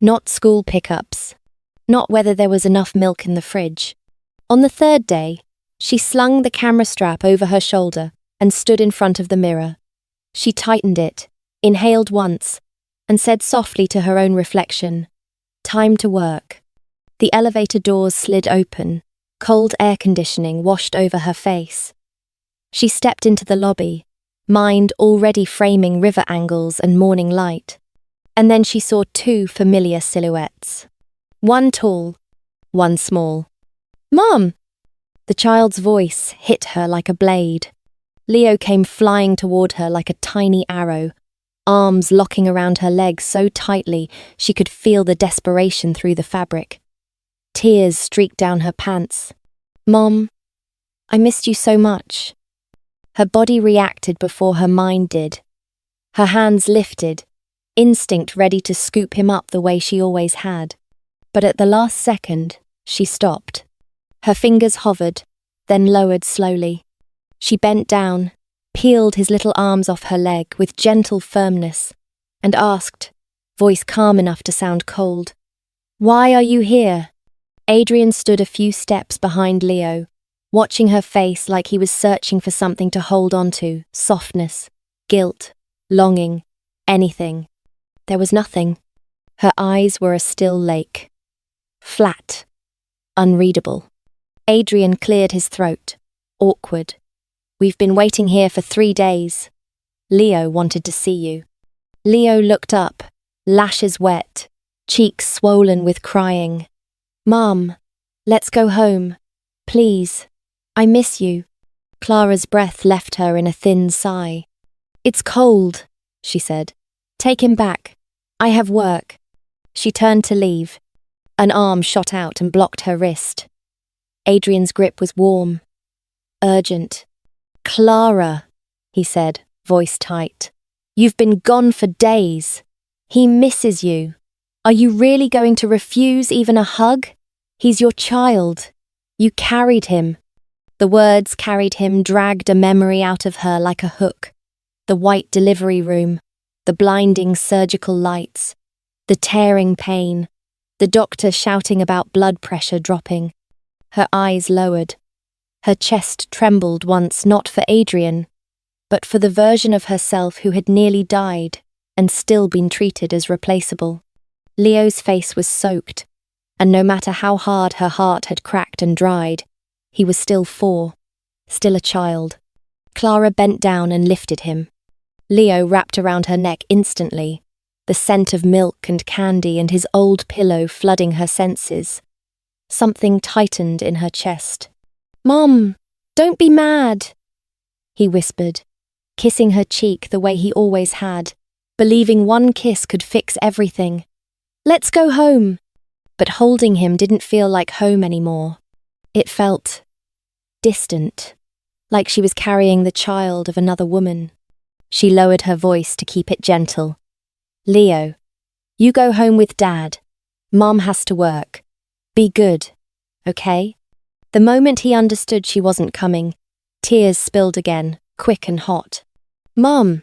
not school pickups, not whether there was enough milk in the fridge. On the third day, she slung the camera strap over her shoulder and stood in front of the mirror. She tightened it, inhaled once, and said softly to her own reflection, "Time to work." The elevator doors slid open, cold air conditioning washed over her face. She stepped into the lobby, mind already framing river angles and morning light. And then she saw 2 familiar silhouettes. One tall, one small. "Mom!" The child's voice hit her like a blade. Leo came flying toward her like a tiny arrow, arms locking around her legs so tightly she could feel the desperation through the fabric. Tears streaked down her pants. "Mom, I missed you so much." Her body reacted before her mind did. Her hands lifted, instinct ready to scoop him up the way she always had. But at the last second, she stopped. Her fingers hovered, then lowered slowly. She bent down, peeled his little arms off her leg with gentle firmness, and asked, voice calm enough to sound cold, "Why are you here?" Adrian stood a few steps behind Leo, watching her face like he was searching for something to hold onto, softness, guilt, longing, anything. There was nothing. Her eyes were a still lake. Flat. Unreadable. Adrian cleared his throat. Awkward. "We've been waiting here for 3 days. Leo wanted to see you." Leo looked up, lashes wet, cheeks swollen with crying. "Mom, let's go home. Please. I miss you." Clara's breath left her in a thin sigh. "It's cold," she said. "Take him back. I have work." She turned to leave. An arm shot out and blocked her wrist. Adrian's grip was warm, urgent. "Clara," he said, voice tight. "You've been gone for days. He misses you. Are you really going to refuse even a hug? He's your child. You carried him." The words carried him, dragged a memory out of her like a hook. The white delivery room, the blinding surgical lights, the tearing pain, the doctor shouting about blood pressure dropping. Her eyes lowered. Her chest trembled once, not for Adrian, but for the version of herself who had nearly died and still been treated as replaceable. Leo's face was soaked, and no matter how hard her heart had cracked and dried, he was still 4, still a child. Clara bent down and lifted him. Leo wrapped around her neck instantly, the scent of milk and candy and his old pillow flooding her senses. Something tightened in her chest. "Mom, don't be mad," he whispered, kissing her cheek the way he always had, believing one kiss could fix everything. "Let's go home." But holding him didn't feel like home anymore. It felt distant, like she was carrying the child of another woman. She lowered her voice to keep it gentle. "Leo, you go home with Dad. Mom has to work. Be good, okay?" The moment he understood she wasn't coming, tears spilled again, quick and hot. "Mom,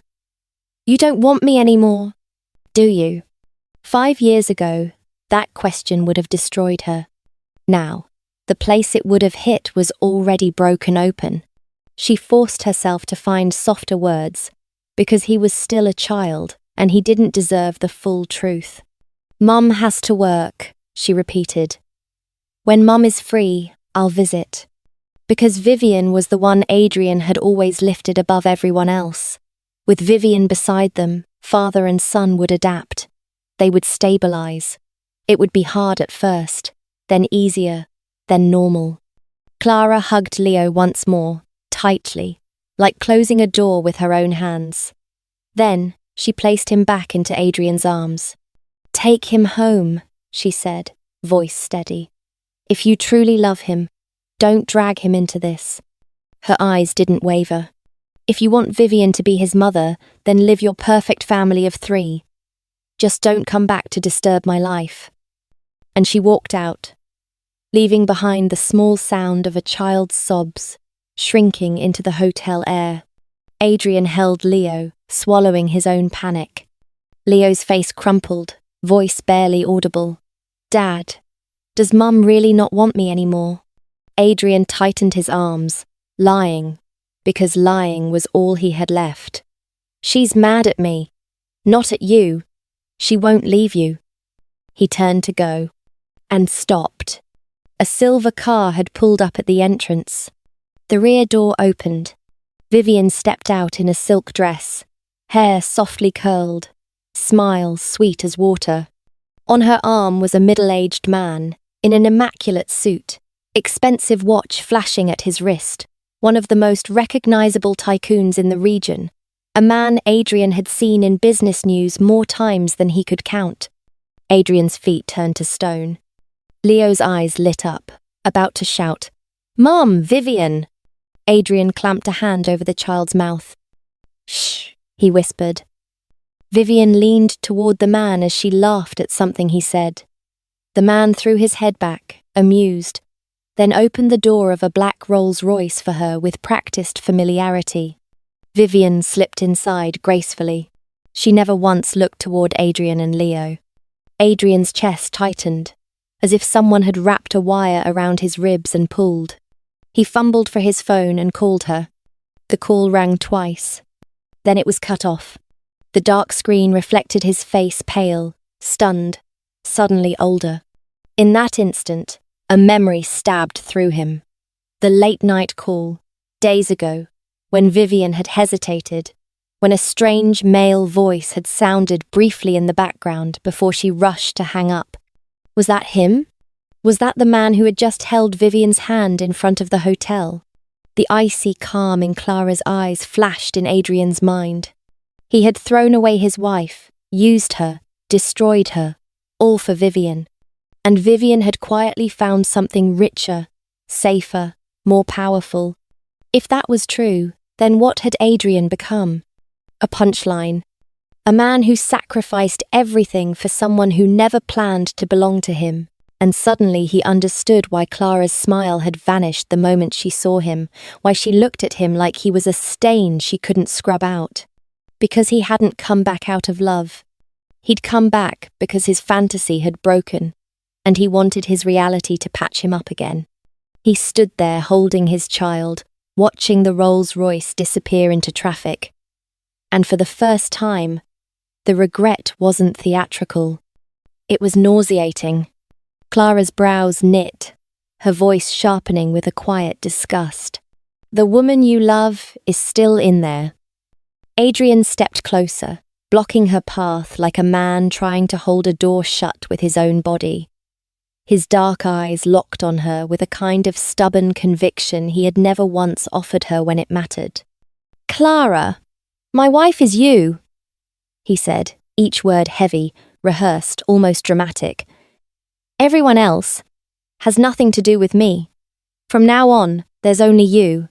you don't want me anymore, do you?" 5 years ago, that question would have destroyed her. Now, the place it would have hit was already broken open. She forced herself to find softer words, because he was still a child and he didn't deserve the full truth. "Mum has to work," she repeated. "When Mum is free, I'll visit." Because Vivian was the one Adrian had always lifted above everyone else. With Vivian beside them, father and son would adapt. They would stabilize. It would be hard at first, then easier, then normal. Clara hugged Leo once more, tightly, like closing a door with her own hands. Then she placed him back into Adrian's arms. "Take him home," she said, voice steady. "If you truly love him, Don't drag him into this. Her eyes didn't waver. If you want Vivian to be his mother, then live your perfect family of 3. Just don't come back to disturb my life. And she walked out, leaving behind the small sound of a child's sobs, shrinking into the hotel air. Adrian held Leo, swallowing his own panic. Leo's face crumpled, voice barely audible. Dad, does Mum really not want me anymore? Adrian tightened his arms, lying, because lying was all he had left. She's mad at me, not at you. She won't leave you. He turned to go, and stopped. A silver car had pulled up at the entrance. The rear door opened. Vivian stepped out in a silk dress, hair softly curled, smile sweet as water. On her arm was a middle-aged man, in an immaculate suit, expensive watch flashing at his wrist, one of the most recognizable tycoons in the region, a man Adrian had seen in business news more times than he could count. Adrian's feet turned to stone. Leo's eyes lit up, about to shout, "Mom, Vivian!" Adrian clamped a hand over the child's mouth. "Shh," he whispered. Vivian leaned toward the man as she laughed at something he said. The man threw his head back, amused, then opened the door of a black Rolls-Royce for her with practiced familiarity. Vivian slipped inside gracefully. She never once looked toward Adrian and Leo. Adrian's chest tightened, as if someone had wrapped a wire around his ribs and pulled. He fumbled for his phone and called her. The call rang twice. Then it was cut off. The dark screen reflected his face pale, stunned, suddenly older. In that instant, a memory stabbed through him. The late-night call, days ago, when Vivian had hesitated, when a strange male voice had sounded briefly in the background before she rushed to hang up. Was that him? Was that the man who had just held Vivian's hand in front of the hotel? The icy calm in Clara's eyes flashed in Adrian's mind. He had thrown away his wife, used her, destroyed her, all for Vivian. And Vivian had quietly found something richer, safer, more powerful. If that was true, then what had Adrian become? A punchline. A man who sacrificed everything for someone who never planned to belong to him. And suddenly he understood why Clara's smile had vanished the moment she saw him, why she looked at him like he was a stain she couldn't scrub out. Because he hadn't come back out of love. He'd come back because his fantasy had broken, and he wanted his reality to patch him up again. He stood there holding his child, watching the Rolls-Royce disappear into traffic. And for the first time, the regret wasn't theatrical. It was nauseating. Clara's brows knit, her voice sharpening with a quiet disgust. The woman you love is still in there. Adrian stepped closer, blocking her path like a man trying to hold a door shut with his own body. His dark eyes locked on her with a kind of stubborn conviction he had never once offered her when it mattered. "Clara, my wife is you," he said, each word heavy, rehearsed, almost dramatic. "Everyone else has nothing to do with me. From now on, there's only you."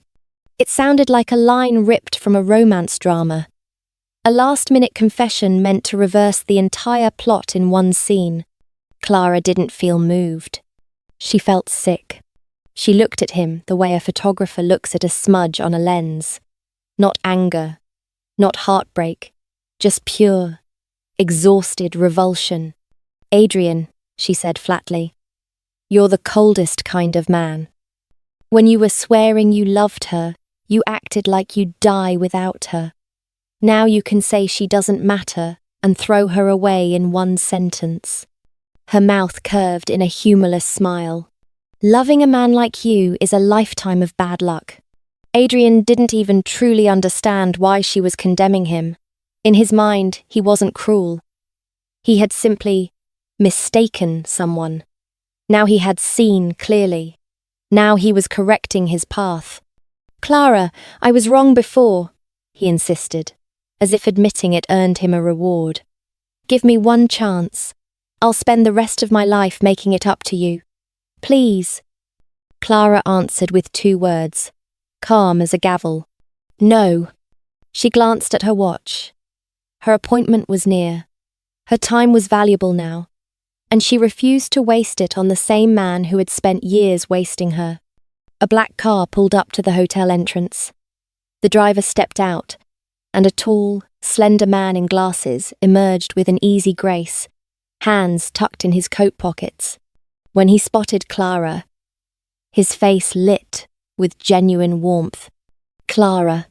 It sounded like a line ripped from a romance drama. A last-minute confession meant to reverse the entire plot in one scene. Clara didn't feel moved. She felt sick. She looked at him the way a photographer looks at a smudge on a lens. Not anger, not heartbreak, just pure, exhausted revulsion. "Adrian," she said flatly, "you're the coldest kind of man. When you were swearing you loved her, you acted like you'd die without her. Now you can say she doesn't matter and throw her away in one sentence." Her mouth curved in a humorless smile. "Loving a man like you is a lifetime of bad luck." Adrian didn't even truly understand why she was condemning him. In his mind, he wasn't cruel. He had simply mistaken someone. Now he had seen clearly. Now he was correcting his path. "Clara, I was wrong before," he insisted, as if admitting it earned him a reward. "Give me one chance. I'll spend the rest of my life making it up to you. Please." Clara answered with 2 words, calm as a gavel. No. She glanced at her watch. Her appointment was near. Her time was valuable now, and she refused to waste it on the same man who had spent years wasting her. A black car pulled up to the hotel entrance. The driver stepped out, and a tall, slender man in glasses emerged with an easy grace, hands tucked in his coat pockets. When he spotted Clara, his face lit with genuine warmth. Clara.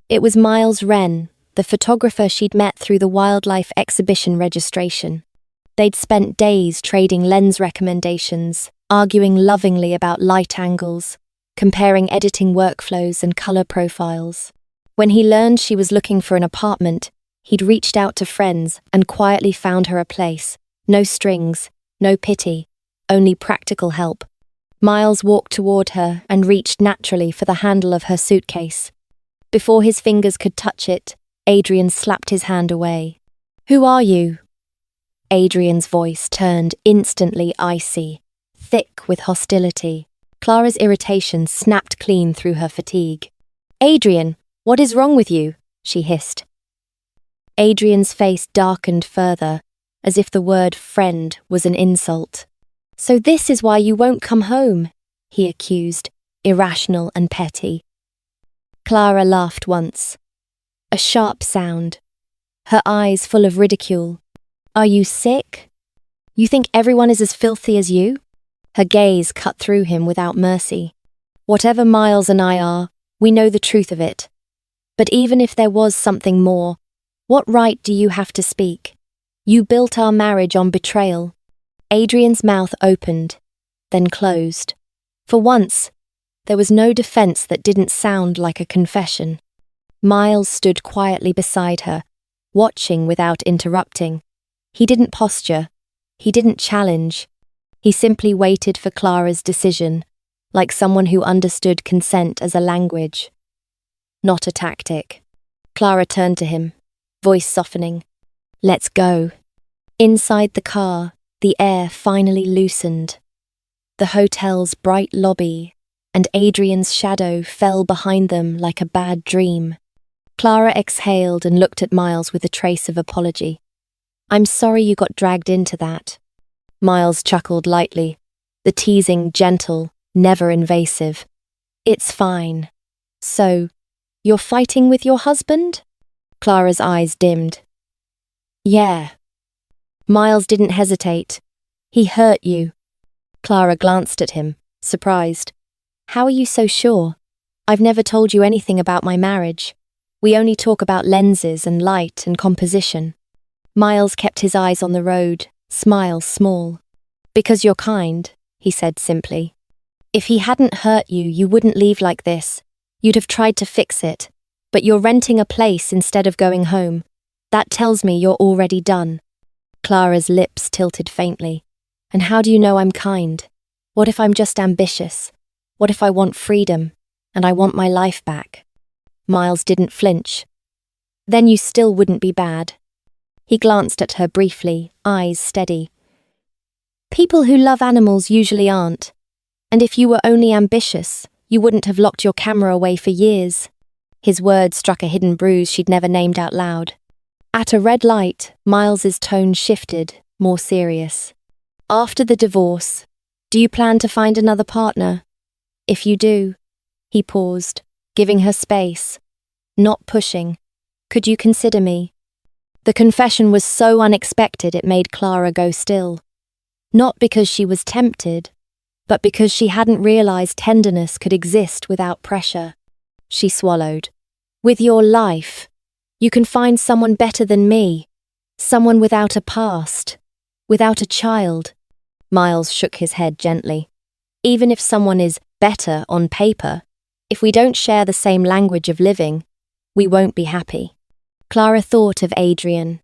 It was Miles Wren, the photographer she'd met through the wildlife exhibition registration. They'd spent days trading lens recommendations, arguing lovingly about light angles, comparing editing workflows and color profiles. When he learned she was looking for an apartment, he'd reached out to friends and quietly found her a place. No strings, no pity, only practical help. Miles walked toward her and reached naturally for the handle of her suitcase. Before his fingers could touch it, Adrian slapped his hand away. Who are you? Adrian's voice turned instantly icy, thick with hostility. Clara's irritation snapped clean through her fatigue. Adrian, what is wrong with you? She hissed. Adrian's face darkened further, as if the word friend was an insult. So this is why you won't come home, he accused, irrational and petty. Clara laughed once. A sharp sound. Her eyes full of ridicule. Are you sick? You think everyone is as filthy as you? Her gaze cut through him without mercy. Whatever Miles and I are, we know the truth of it. But even if there was something more, what right do you have to speak? You built our marriage on betrayal. Adrian's mouth opened, then closed. For once, there was no defense that didn't sound like a confession. Miles stood quietly beside her, watching without interrupting. He didn't posture. He didn't challenge. He simply waited for Clara's decision, like someone who understood consent as a language, not a tactic. Clara turned to him, voice softening. Let's go. Inside the car, the air finally loosened. The hotel's bright lobby and Adrian's shadow fell behind them like a bad dream. Clara exhaled and looked at Miles with a trace of apology. I'm sorry you got dragged into that. Miles chuckled lightly, the teasing gentle, never invasive. It's fine. So, you're fighting with your husband? Clara's eyes dimmed. Yeah. Miles didn't hesitate. He hurt you. Clara glanced at him, surprised. How are you so sure? I've never told you anything about my marriage. We only talk about lenses and light and composition. Miles kept his eyes on the road, smile small. Because you're kind, he said simply. If he hadn't hurt you, you wouldn't leave like this. You'd have tried to fix it. But you're renting a place instead of going home. That tells me you're already done. Clara's lips tilted faintly. And how do you know I'm kind? What if I'm just ambitious? What if I want freedom, and I want my life back? Miles didn't flinch. Then you still wouldn't be bad. He glanced at her briefly, eyes steady. People who love animals usually aren't. And if you were only ambitious, you wouldn't have locked your camera away for years. His words struck a hidden bruise she'd never named out loud. At a red light, Miles's tone shifted, more serious. After the divorce, do you plan to find another partner? If you do, he paused, giving her space, not pushing. Could you consider me? The confession was so unexpected it made Clara go still. Not because she was tempted, but because she hadn't realized tenderness could exist without pressure. She swallowed. With your life, you can find someone better than me, someone without a past, without a child. Miles shook his head gently. Even if someone is better on paper, if we don't share the same language of living, we won't be happy. Clara thought of Adrian,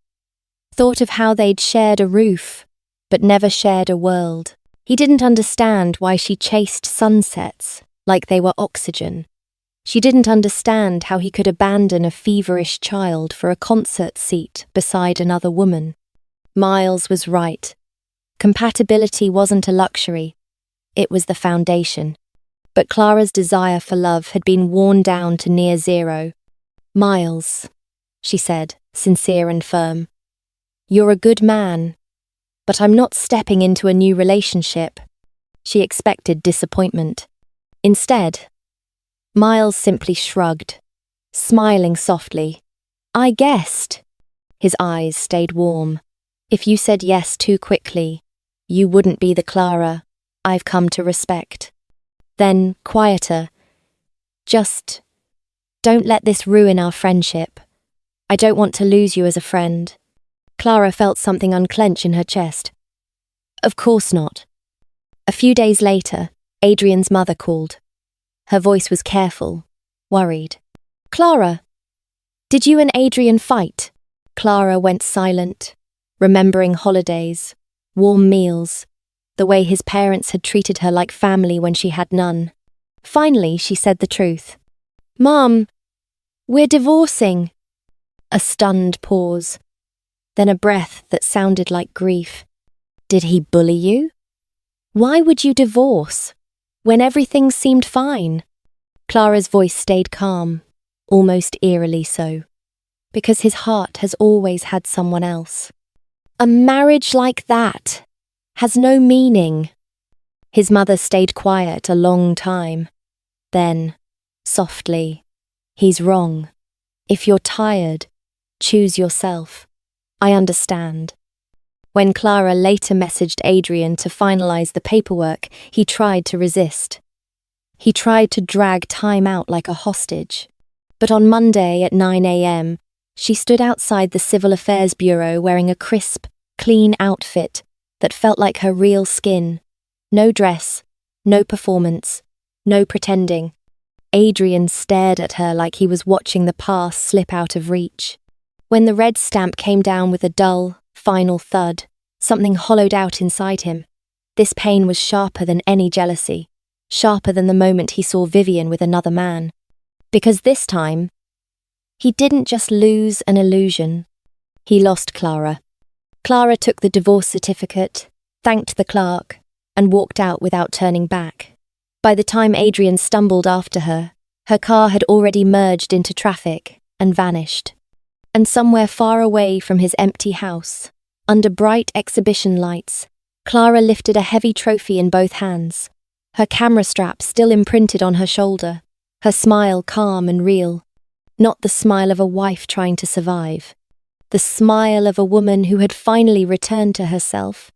thought of how they'd shared a roof, but never shared a world. He didn't understand why she chased sunsets like they were oxygen. She didn't understand how he could abandon a feverish child for a concert seat beside another woman. Miles was right. Compatibility wasn't a luxury. It was the foundation. but Clara's desire for love had been worn down to near zero. "Miles," she said, sincere and firm, "you're a good man, but I'm not stepping into a new relationship." She expected disappointment. Instead, Miles simply shrugged, smiling softly. "I guessed." His eyes stayed warm. "If you said yes too quickly, you wouldn't be the Clara I've come to respect." Then, quieter, "Just don't let this ruin our friendship. I don't want to lose you as a friend." Clara felt something unclench in her chest. "Of course not." A few days later, Adrian's mother called. Her voice was careful, worried. "Clara, did you and Adrian fight?" Clara went silent, remembering holidays, warm meals, the way his parents had treated her like family when she had none. Finally, she said the truth. "Mom, we're divorcing." A stunned pause, then a breath that sounded like grief. "Did he bully you? Why would you divorce when everything seemed fine?" Clara's voice stayed calm, almost eerily so, because his heart has always had someone else. "A marriage like that has no meaning." His mother stayed quiet a long time. Then, softly, "He's wrong. If you're tired, choose yourself. I understand." When Clara later messaged Adrian to finalize the paperwork, he tried to resist. He tried to drag time out like a hostage. But on Monday at 9 a.m., she stood outside the Civil Affairs Bureau wearing a crisp, clean outfit that felt like her real skin. No dress, no performance, no pretending. Adrian stared at her like he was watching the past slip out of reach. When the red stamp came down with a dull, final thud, something hollowed out inside him. This pain was sharper than any jealousy, sharper than the moment he saw Vivian with another man. Because this time, he didn't just lose an illusion. He lost Clara. Clara took the divorce certificate, thanked the clerk, and walked out without turning back. By the time Adrian stumbled after her car had already merged into traffic and vanished. And somewhere far away from his empty house, under bright exhibition lights, Clara lifted a heavy trophy in both hands, her camera strap still imprinted on her shoulder, her smile calm and real. Not the smile of a wife trying to survive. The smile of a woman who had finally returned to herself,